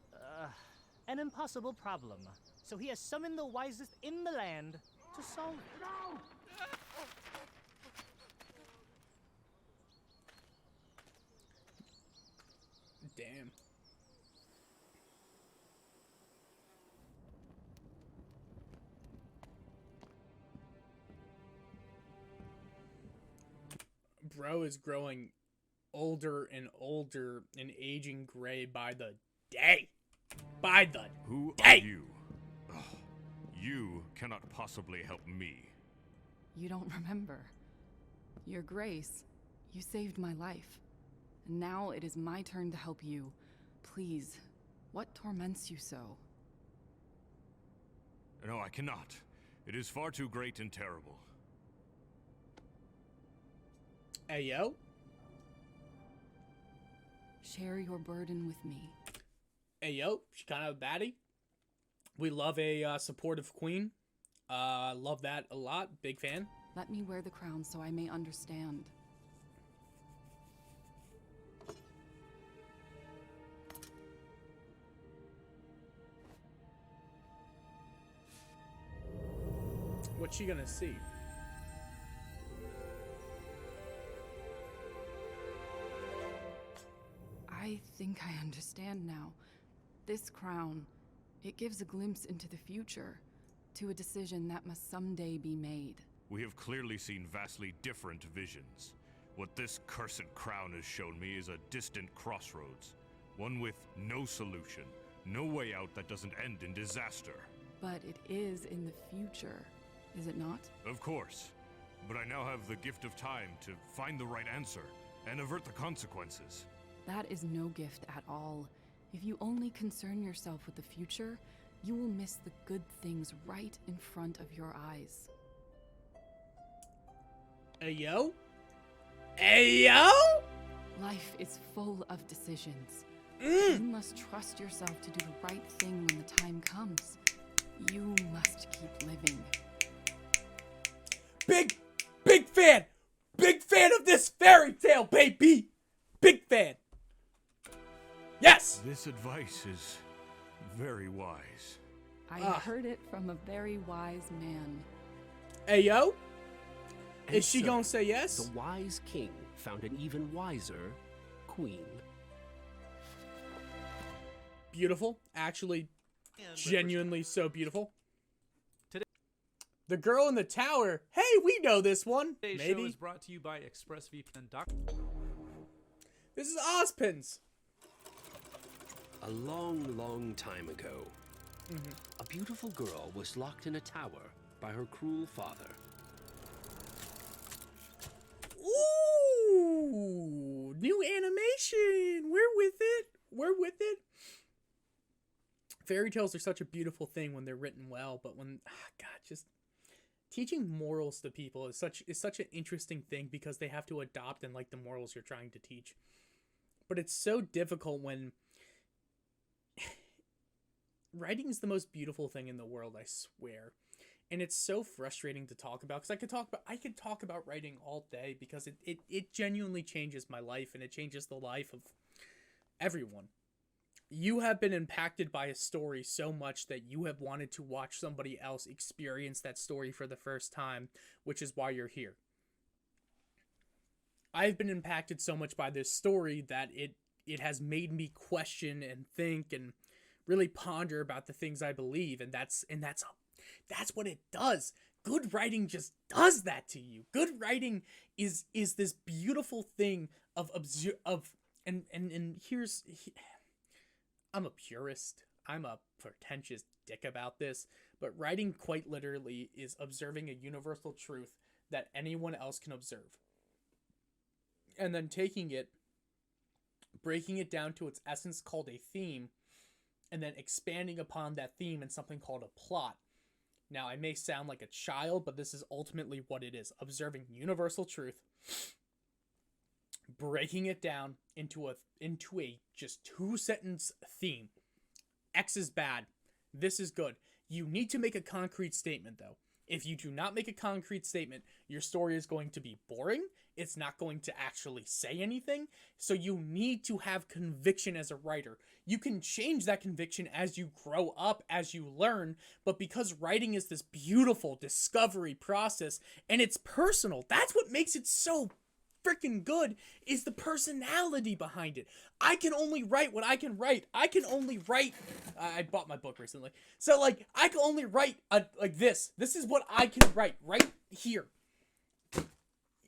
an impossible problem. so he has summoned the wisest in the land to solve it. No! Damn. Bro is growing older and older and aging gray by the day. By the Who day. are you? Ugh. You cannot possibly help me. You don't remember. Your Grace, you saved my life. And now it is my turn to help you. Please, what torments you so? No, I cannot. It is far too great and terrible. Hey, yo. Share your burden with me. Hey, yo. She's kind of a baddie. We love a supportive queen. Love that a lot. Big fan. Let me wear the crown so I may understand. What's she gonna see? I think I understand now. This crown, it gives a glimpse into the future, to a decision that must someday be made. We have clearly seen vastly different visions. What this cursed crown has shown me is a distant crossroads. One with no solution, no way out that doesn't end in disaster. But it is in the future, is it not? Of course. But I now have the gift of time to find the right answer and avert the consequences. That is no gift at all. If you only concern yourself with the future, you will miss the good things right in front of your eyes. Ayo? Ayo? Life is full of decisions. You must trust yourself to do the right thing when the time comes. You must keep living. Big fan! Big fan of this fairy tale, baby! Big fan! Yes! This advice is very wise. I heard it from a very wise man. Ayo? And Is she so, gonna say yes? The wise king found an even wiser queen. Beautiful. Actually, genuinely so beautiful. The girl in the tower. Hey, we know this one. Today's Maybe. show is brought to you by ExpressVPN. This is Ozpins. A long, long time ago, a beautiful girl was locked in a tower by her cruel father. Ooh, new animation. We're with it. We're with it. Fairy tales are such a beautiful thing when they're written well, but when just teaching morals to people is such an interesting thing because they have to adopt and like the morals you're trying to teach. But it's so difficult when writing is the most beautiful thing in the world, I swear. And it's so frustrating to talk about because I could talk about writing all day because it genuinely changes my life and it changes the life of everyone. You have been impacted by a story so much that you have wanted to watch somebody else experience that story for the first time, which is why you're here. I've been impacted so much by this story that it has made me question and think and really ponder about the things I believe, and that's what it does. Good writing just does that to you. Good writing is this beautiful thing and here's I'm a purist. I'm a pretentious dick about this, but writing quite literally is observing a universal truth that anyone else can observe. And then taking it, breaking it down to its essence called a theme, and then expanding upon that theme in something called a plot. Now, I may sound like a child, but this is ultimately what it is. Observing universal truth, breaking it down into a just 2-sentence theme. X is bad. This is good. You need to make a concrete statement, though. If you do not make a concrete statement, your story is going to be boring. it's not going to actually say anything. So you need to have conviction as a writer. You can change that conviction as you grow up, as you learn, but because writing is this beautiful discovery process and it's personal, that's what makes it so freaking good, is the personality behind it. I can only write what I can write. I can only write, I bought my book recently, so like I can only write like this is what I can write right here.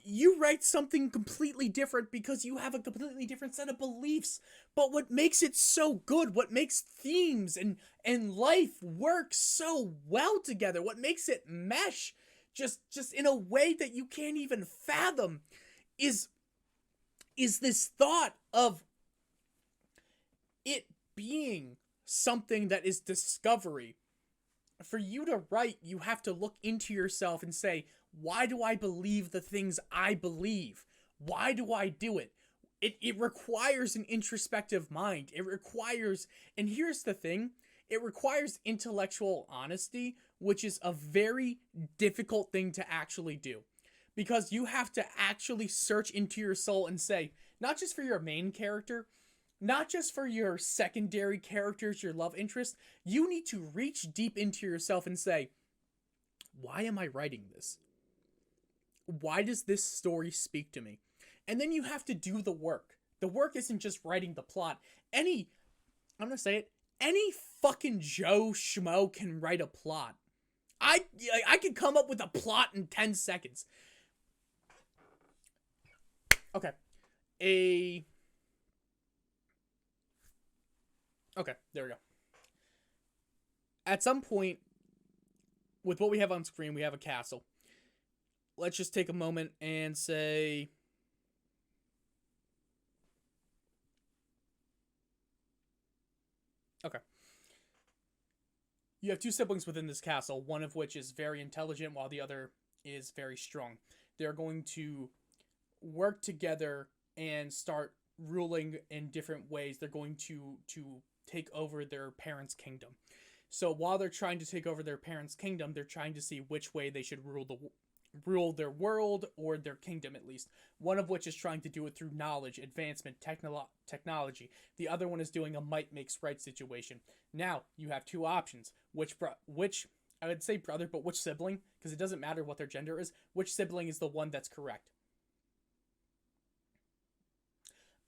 You write something completely different because you have a completely different set of beliefs. But what makes it so good, what makes themes and life work so well together, what makes it mesh just in a way that you can't even fathom, is this thought of it being something that is discovery. For you to write, you have to look into yourself and say, why do I believe the things I believe? Why do I do it? It requires an introspective mind. It requires, and here's the thing, it requires intellectual honesty, which is a very difficult thing to actually do. Because you have to actually search into your soul and say, not just for your main character, not just for your secondary characters, your love interest, you need to reach deep into yourself and say, why am I writing this? Why does this story speak to me? And then you have to do the work. The work isn't just writing the plot. I'm gonna say it, any fucking Joe Schmo can write a plot. I can come up with a plot in 10 seconds. Okay. Okay, there we go. At some point, with what we have on screen, we have a castle. Let's just take a moment and say... Okay. You have two siblings within this castle, one of which is very intelligent while the other is very strong. They're going to work together and start ruling in different ways. They're going to take over their parents' kingdom. So while they're trying to take over their parents' kingdom, they're trying to see which way they should rule their world, or their kingdom at least. One of which is trying to do it through knowledge, advancement, technology. The other one is doing a might makes right situation. Now, you have two options. Which I would say brother, but which sibling, because it doesn't matter what their gender is, which sibling is the one that's correct?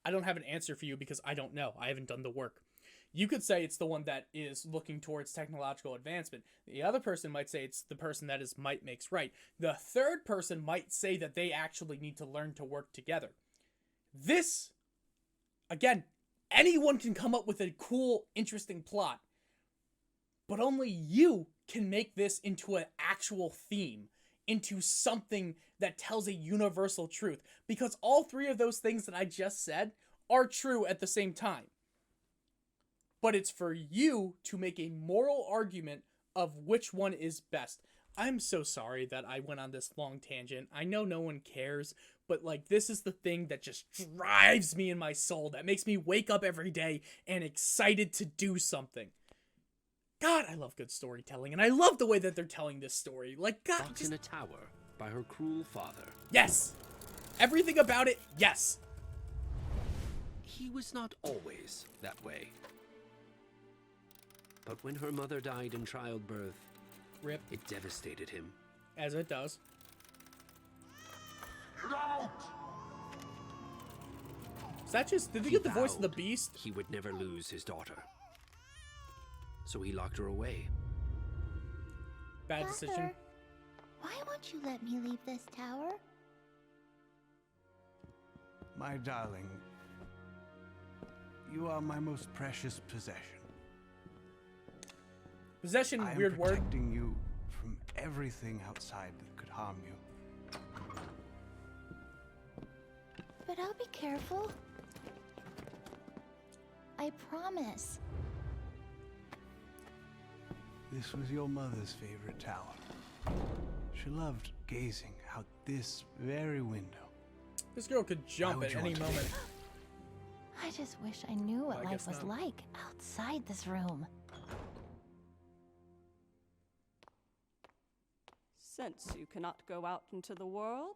I don't have an answer for you because I don't know. I haven't done the work. You could say it's the one that is looking towards technological advancement. The other person might say it's the person that is might makes right. The third person might say that they actually need to learn to work together. This, again, anyone can come up with a cool, interesting plot. But only you can make this into an actual theme, into something that tells a universal truth. Because all three of those things that I just said are true at the same time. But it's for you to make a moral argument of which one is best. I'm so sorry that I went on this long tangent. I know no one cares, but like this is the thing that just drives me in my soul, that makes me wake up every day and excited to do something. God, I love good storytelling, and I love the way that they're telling this story. Like, God, Locked in a tower by her cruel father. Yes! Everything about it, yes! He was not always that way. But when her mother died in childbirth, RIP. It devastated him. As it does. Is that just... Did they get the voice of the beast? He would never lose his daughter. So he locked her away. Bad decision. Why won't you let me leave this tower? My darling, you are my most precious possession. Possession, weird word. I am protecting you from everything outside that could harm you. But I'll be careful. I promise. This was your mother's favorite tower. She loved gazing out this very window. This girl could jump at any moment. I just wish I knew what life was not. like outside this room. Since you cannot go out into the world,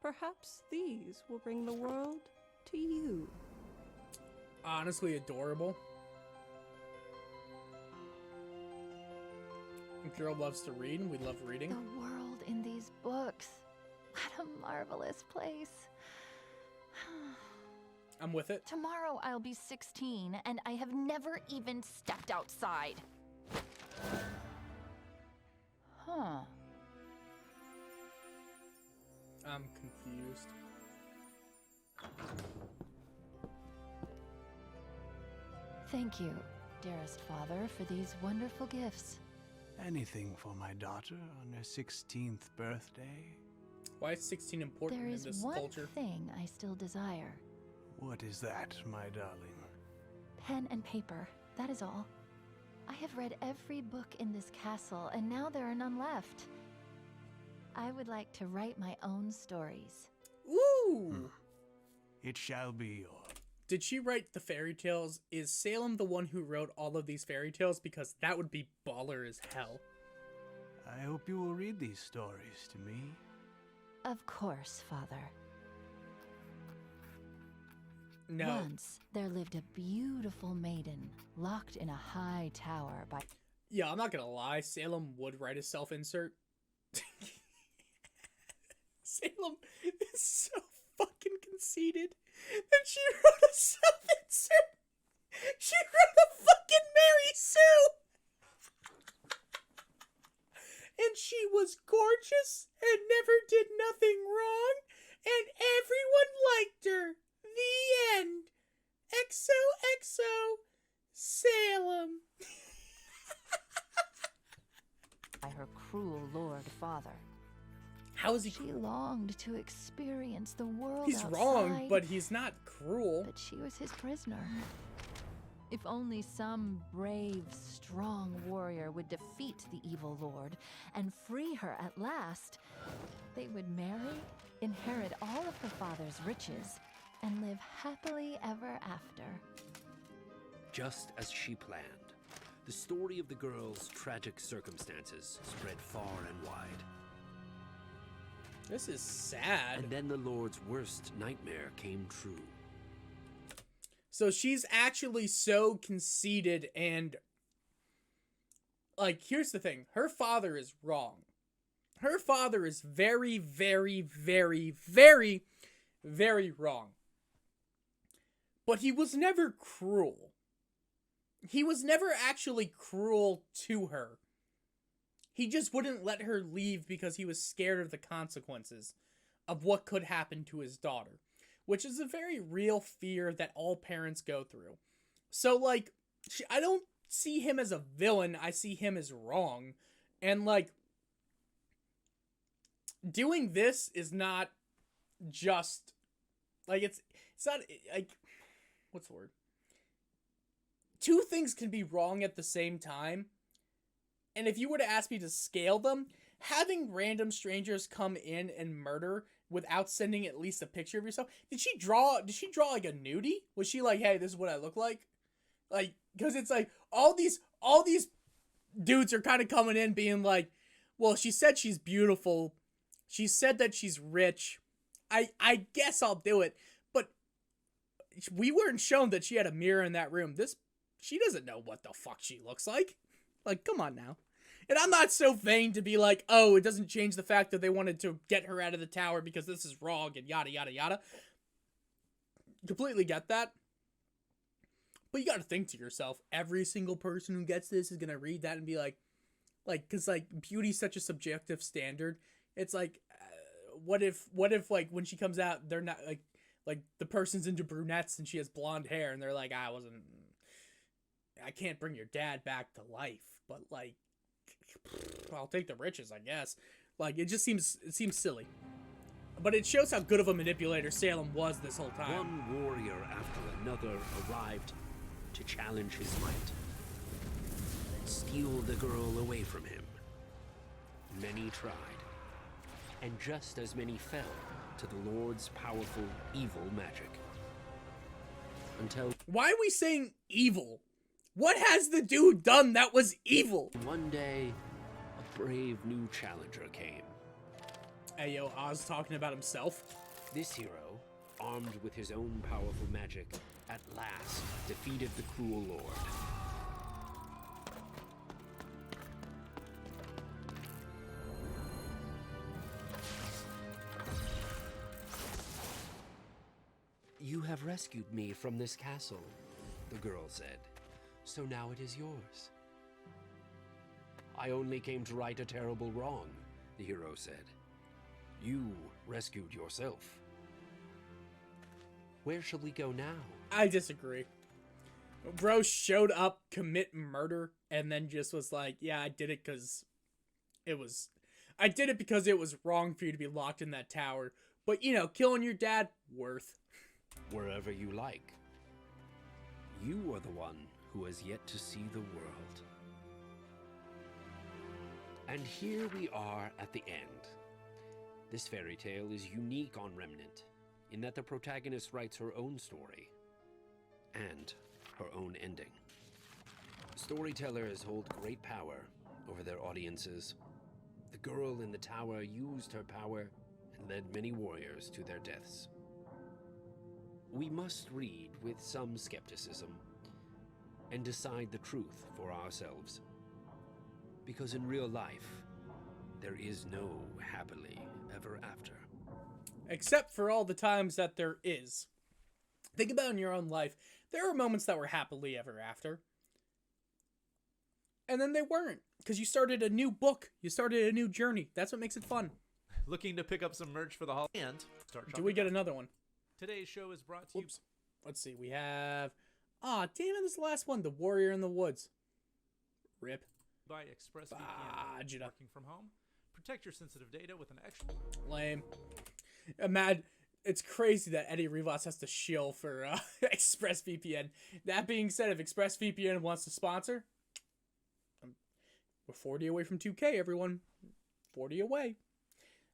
Perhaps these will bring the world to you. Honestly adorable. The girl loves to read, and we love reading. The world in these books. What a marvelous place. I'm with it. Tomorrow I'll be 16, and I have never even stepped outside. Huh. I'm confused. Thank you, dearest father, for these wonderful gifts. Anything for my daughter on her 16th birthday? Why is 16 important There in is this one culture? thing I still desire. What is that, my darling? Pen and paper, that is all. I have read every book in this castle, and now there are none left. I would like to write my own stories. Ooh! It shall be yours. Did she write the fairy tales? Is Salem the one who wrote all of these fairy tales? Because that would be baller as hell. I hope you will read these stories to me. Of course, father. No. Once, there lived a beautiful maiden, locked in a high tower by... Yeah, I'm not gonna lie. Salem would write a self-insert. Salem is so fucking conceited. And she wrote a self-insert. She wrote a fucking Mary Sue. And she was gorgeous and never did nothing wrong. And everyone liked her. The end. XOXO Salem. by her cruel lord father. How is he? She longed to experience the world He's outside, wrong, but he's not cruel. But she was his prisoner. If only some brave, strong warrior would defeat the evil lord and free her at last, they would marry, inherit all of her father's riches, and live happily ever after. Just as she planned, the story of the girl's tragic circumstances spread far and wide. This is sad. And then the Lord's worst nightmare came true. So she's actually so conceited and... Like, here's the thing. Her father is wrong. Her father is very, very, very, very, very wrong. But he was never cruel. He was never actually cruel to her. He just wouldn't let her leave because he was scared of the consequences of what could happen to his daughter, which is a very real fear that all parents go through. So, like, I don't see him as a villain. I see him as wrong. And, like, doing this is not just, like, it's not, like, what's the word? Two things can be wrong at the same time. And if you were to ask me to scale them, having random strangers come in and murder without sending at least a picture of yourself. Did she draw like a nudie? Was she like, hey, this is what I look like? Like, because it's like all these dudes are kind of coming in being like, well, she said she's beautiful. She said that she's rich. I guess I'll do it. But we weren't shown that she had a mirror in that room. She doesn't know what the fuck she looks like. Like, come on now. And I'm not so vain to be like, oh, it doesn't change the fact that they wanted to get her out of the tower because this is wrong and yada, yada, yada. Completely get that. But you gotta think to yourself, every single person who gets this is gonna read that and be like, cause like, beauty's such a subjective standard. It's like, what if, like, when she comes out, they're not, like, the person's into brunettes and she has blonde hair and they're like, I can't bring your dad back to life, but, like, I'll take the riches, I guess. Like, it seems silly. But it shows how good of a manipulator Salem was this whole time. One warrior after another arrived to challenge his might, steal the girl away from him. Many tried, and just as many fell to the Lord's powerful evil magic. Until... Why are we saying evil? What has the dude done that was evil? One day, a brave new challenger came. Ayo, Oz talking about himself. This hero, armed with his own powerful magic, at last defeated the cruel lord. You have rescued me from this castle, the girl said. So now it is yours. I only came to right a terrible wrong, the hero said. You rescued yourself. Where shall we go now? I disagree. Bro showed up, commit murder, and then just was like, yeah, I did it because it was wrong for you to be locked in that tower. But, you know, killing your dad, worth. Wherever you like. You are the one who has yet to see the world. And here we are at the end. This fairy tale is unique on Remnant, in that the protagonist writes her own story, and her own ending. Storytellers hold great power over their audiences. The girl in the tower used her power and led many warriors to their deaths. We must read with some skepticism and decide the truth for ourselves. Because in real life, there is no happily ever after. Except for all the times that there is. Think about in your own life. There are moments that were happily ever after. And then they weren't. Because you started a new book. You started a new journey. That's what makes it fun. Looking to pick up some merch for the holiday and start shopping. Do we get another one? Today's show is brought to you. Let's see. We have... Aw, damn it. This is the last one. The Warrior in the Woods. Rip. By ExpressVPN. Working from home. Protect your sensitive data with an extra... Lame. Mad. It's crazy that Eddie Rivas has to shill for ExpressVPN. That being said, if ExpressVPN wants to sponsor, we're 40 away from 2K, everyone. 40 away.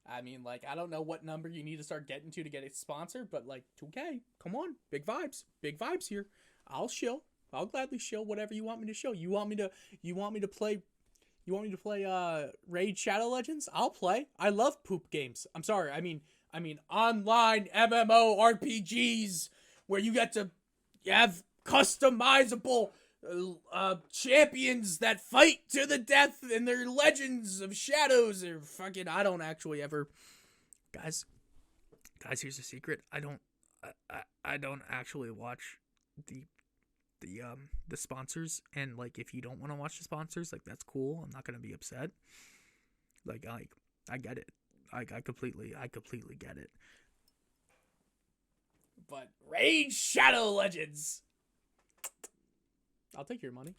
I mean, like, I don't know what number you need to start getting to get it sponsored, but, like, 2K, come on. Big vibes. Big vibes here. I'll shill. I'll gladly shill whatever you want me to show. You want me to play Raid Shadow Legends? I'll play. I love poop games. I'm sorry. I mean online MMO RPGs where you get to have customizable champions that fight to the death and they're legends of shadows or fucking I don't actually ever guys here's a secret. I don't actually watch the sponsors, and like if you don't want to watch the sponsors, like that's cool. I'm not gonna be upset. Like I get it. I completely get it. But Raid Shadow Legends, I'll take your money.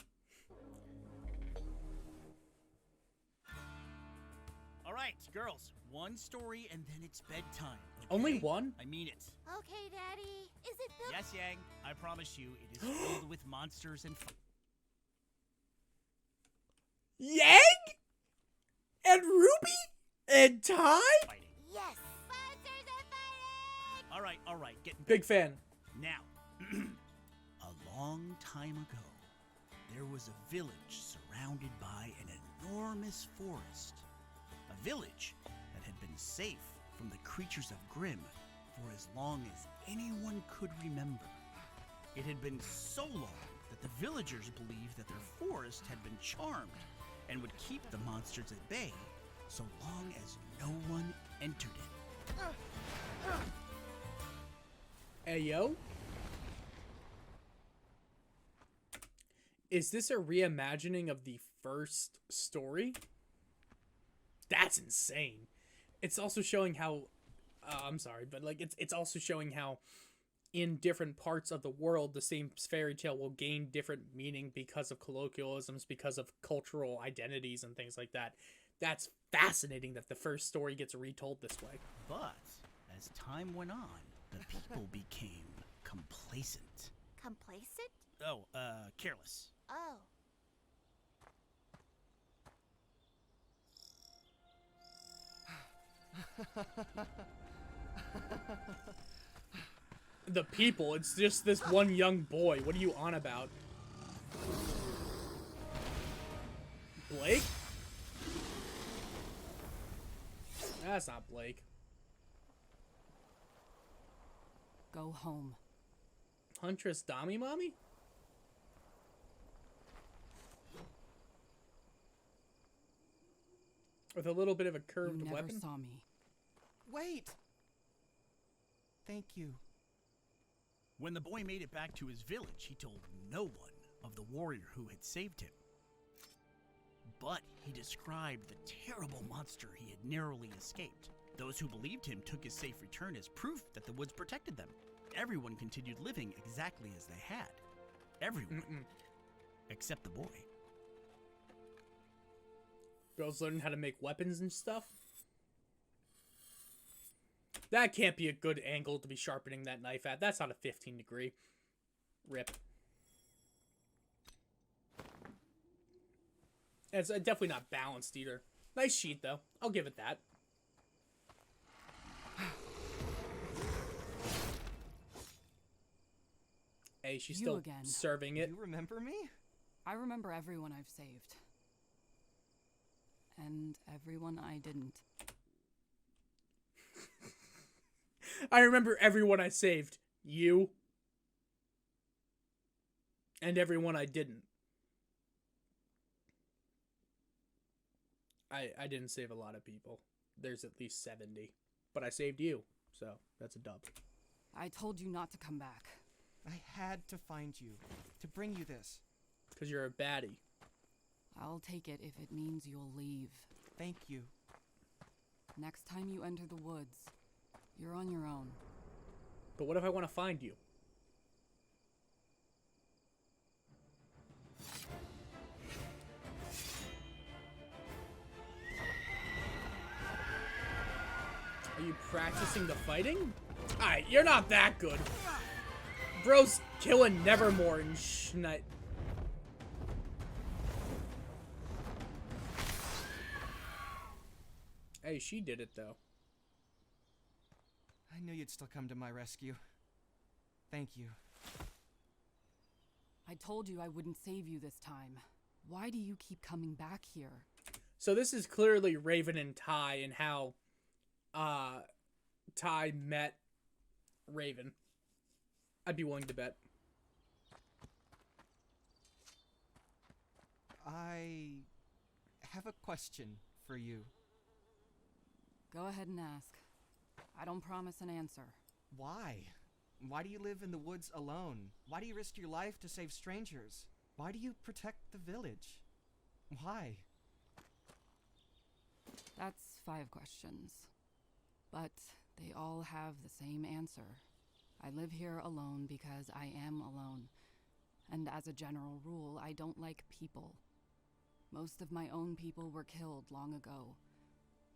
All right, girls, one story and then it's bedtime. Okay? Only one? I mean it. Okay, Daddy. Is it the... Yes, Yang. I promise you, it is filled with monsters and... Yang? And Ruby? And Ty? Yes. Monsters are fighting! All right. Big fan. Now, a long time ago, there was a village surrounded by an enormous forest. A village that had been safe from the creatures of Grimm for as long as anyone could remember. It had been so long that the villagers believed that their forest had been charmed and would keep the monsters at bay so long as no one entered it. Ayo? Is this a reimagining of the first story? That's insane. It's also showing how I'm sorry, but like it's also showing how in different parts of the world the same fairy tale will gain different meaning because of colloquialisms, because of cultural identities and things like that. That's fascinating that the first story gets retold this way. But as time went on, the people became complacent. Complacent? Oh, careless. Oh. The people, it's just this one young boy. What are you on about? Blake? That's not Blake. Go home. Huntress Dami Mommy? With a little bit of a curved You never weapon? saw me. Wait! Thank you. When the boy made it back to his village, he told no one of the warrior who had saved him. But he described the terrible monster he had narrowly escaped. Those who believed him took his safe return as proof that the woods protected them. Everyone continued living exactly as they had. Everyone. Except the boy. Girls learning how to make weapons and stuff? That can't be a good angle to be sharpening that knife at. That's not a 15 degree. Rip. It's definitely not balanced either. Nice sheet, though. I'll give it that. Hey, she's You still again. serving it. You remember me? I remember everyone I've saved. And everyone I didn't. I remember everyone I saved. You. And everyone I didn't. I didn't save a lot of people. There's at least 70. But I saved you, so that's a dub. I told you not to come back. I had to find you, to bring you this. Because you're a baddie. I'll take it if it means you'll leave. Thank you. Next time you enter the woods, you're on your own. But what if I want to find you? Are you practicing the fighting? Alright, you're not that good. Bro's killing Nevermore and Schnight. Hey, she did it though. I knew you'd still come to my rescue. Thank you. I told you I wouldn't save you this time. Why do you keep coming back here? So this is clearly Raven and Ty and how Ty met Raven. I'd be willing to bet. I have a question for you. Go ahead and ask. I don't promise an answer. Why? Why do you live in the woods alone? Why do you risk your life to save strangers? Why do you protect the village? Why? That's 5 questions. But they all have the same answer. I live here alone because I am alone. And as a general rule, I don't like people. Most of my own people were killed long ago.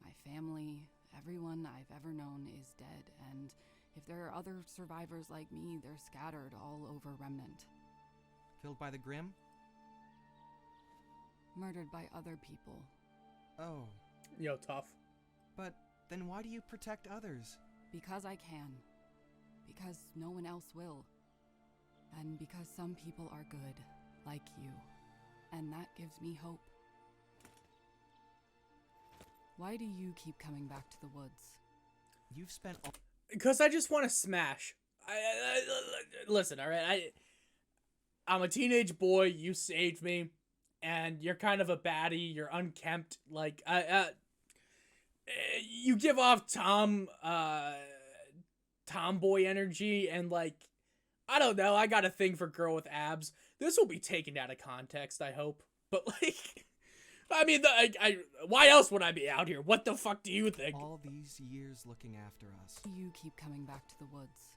My family, everyone I've ever known is dead, and if there are other survivors like me, they're scattered all over Remnant. Killed by the Grimm? Murdered by other people. Oh. Yo, tough. But then why do you protect others? Because I can. Because no one else will. And because some people are good, like you. And that gives me hope. Why do you keep coming back to the woods? You've spent all... Because I just want to smash. Listen, alright? I'm a teenage boy, you saved me, and you're kind of a baddie, you're unkempt, like, you give off tomboy energy, and like, I don't know, I got a thing for girl with abs. This will be taken out of context, I hope. But like, I mean, why else would I be out here? What the fuck do you think? All these years looking after us. You keep coming back to the woods.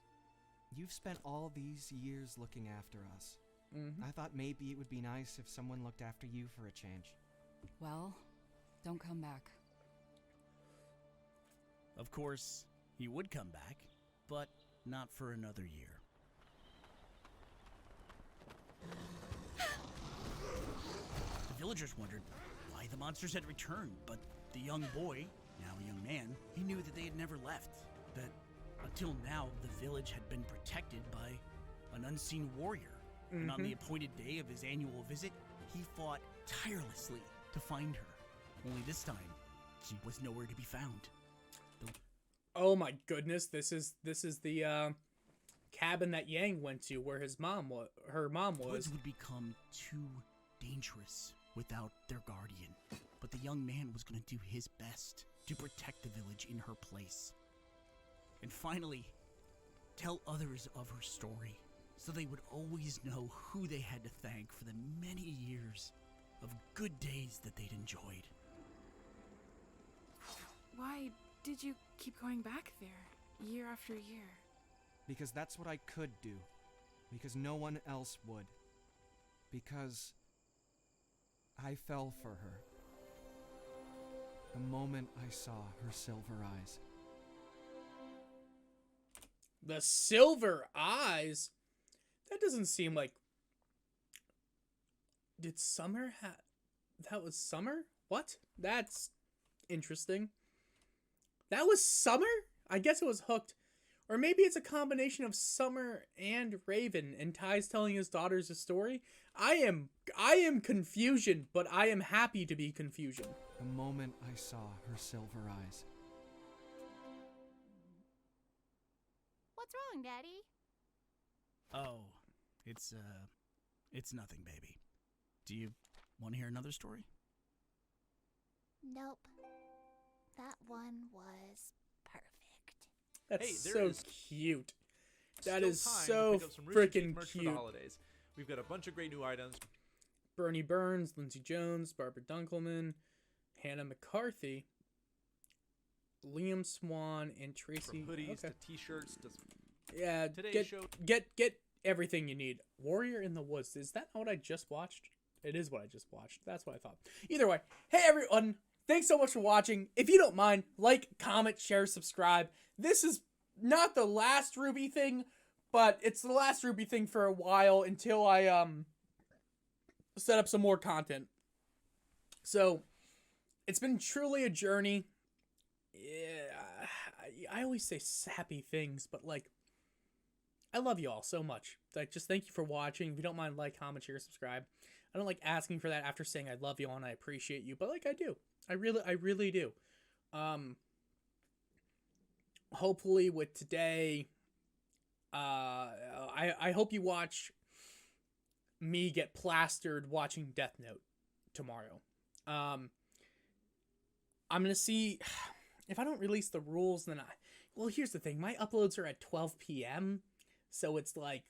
You've spent all these years looking after us. Mm-hmm. I thought maybe it would be nice if someone looked after you for a change. Well, don't come back. Of course, he would come back, but not for another year. The villagers wondered why the monsters had returned, but the young boy, now a young man, he knew that they had never left. That until now, the village had been protected by an unseen warrior. And on the appointed day of his annual visit, he fought tirelessly to find her. Only this time, she was nowhere to be found. Oh my goodness, this is the cabin that Yang went to where her mom The was. woods would become too dangerous without their guardian, but the young man was going to do his best to protect the village in her place. And finally, tell others of her story, so they would always know who they had to thank for the many years of good days that they'd enjoyed. Why did you keep going back there, year after year? Because that's what I could do. Because no one else would. Because I fell for her. The moment I saw her silver eyes. The silver eyes? That doesn't seem like... Did Summer have... That was Summer? What? That's interesting. That was Summer? I guess it was Hooked. Or maybe it's a combination of Summer and Raven, and Ty's telling his daughters a story. I am confusion, but I am happy to be confusion. The moment I saw her silver eyes. What's wrong, Daddy? Oh, it's nothing, baby. Do you want to hear another story? Nope. That one was perfect. That's Hey, there so is cute. That still is time to so pick up some Rooster Teeth freaking merch for the cute. holidays. We've got a bunch of great new items. Bernie Burns, Lindsey Jones, Barbara Dunkelman, Hannah McCarthy, Liam Swan, and Tracy. From hoodies Okay. to t-shirts to Yeah, today's show. get everything you need. Warrior in the Woods. Is that not what I just watched? It is what I just watched. That's what I thought. Either way, hey everyone, thanks so much for watching. If you don't mind, like, comment, share, subscribe. This is not the last RWBY thing, but it's the last RWBY thing for a while until I set up some more content. So, it's been truly a journey. Yeah, I always say sappy things, but like, I love you all so much. Like, just thank you for watching. If you don't mind, like, comment, share, subscribe. I don't like asking for that after saying I love you all and I appreciate you, but like, I do. I really do. Hopefully with today, I hope you watch me get plastered watching Death Note tomorrow. I'm gonna see if I don't release the rules, then well, here's the thing. My uploads are at 12 p.m. So it's like,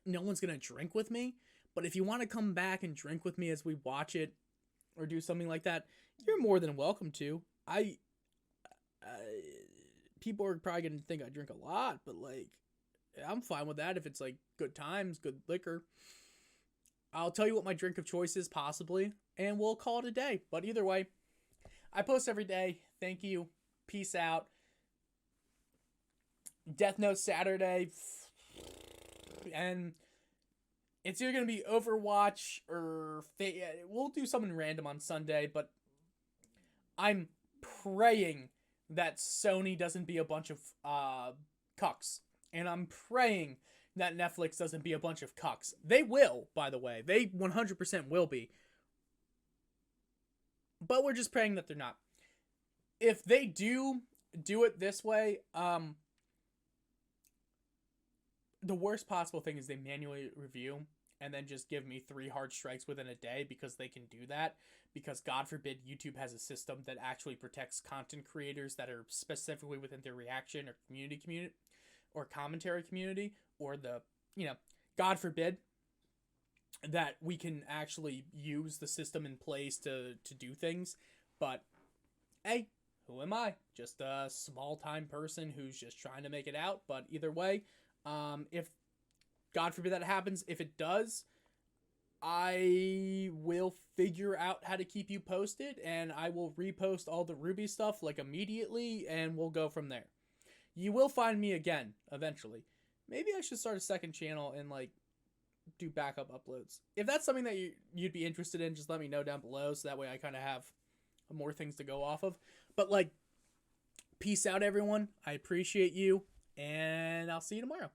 no one's going to drink with me. But if you want to come back and drink with me as we watch it or do something like that, you're more than welcome to. People are probably going to think I drink a lot, but like, I'm fine with that if it's like good times, good liquor. I'll tell you what my drink of choice is, possibly, and we'll call it a day. But either way, I post every day. Thank you. Peace out. Death Note Saturday. And it's either going to be Overwatch or... We'll do something random on Sunday, but I'm praying that Sony doesn't be a bunch of cucks. And I'm praying that Netflix doesn't be a bunch of cucks. They will, by the way. They 100% will be. But we're just praying that they're not. If they do it this way, the worst possible thing is they manually review and then just give me 3 hard strikes within a day, because they can do that. Because God forbid YouTube has a system that actually protects content creators that are specifically within their reaction or community or commentary community, or the, God forbid that we can actually use the system in place to do things. But hey, who am I? Just a small time person who's just trying to make it out. But either way, if God forbid that happens, if it does, I will figure out how to keep you posted, and I will repost all the RWBY stuff like immediately, and we'll go from there. You will find me again eventually. Maybe I should start a second channel and like do backup uploads. If that's something that you'd be interested in, just let me know down below, so that way I kind of have more things to go off of. But like, peace out everyone. I appreciate you, and I'll see you tomorrow.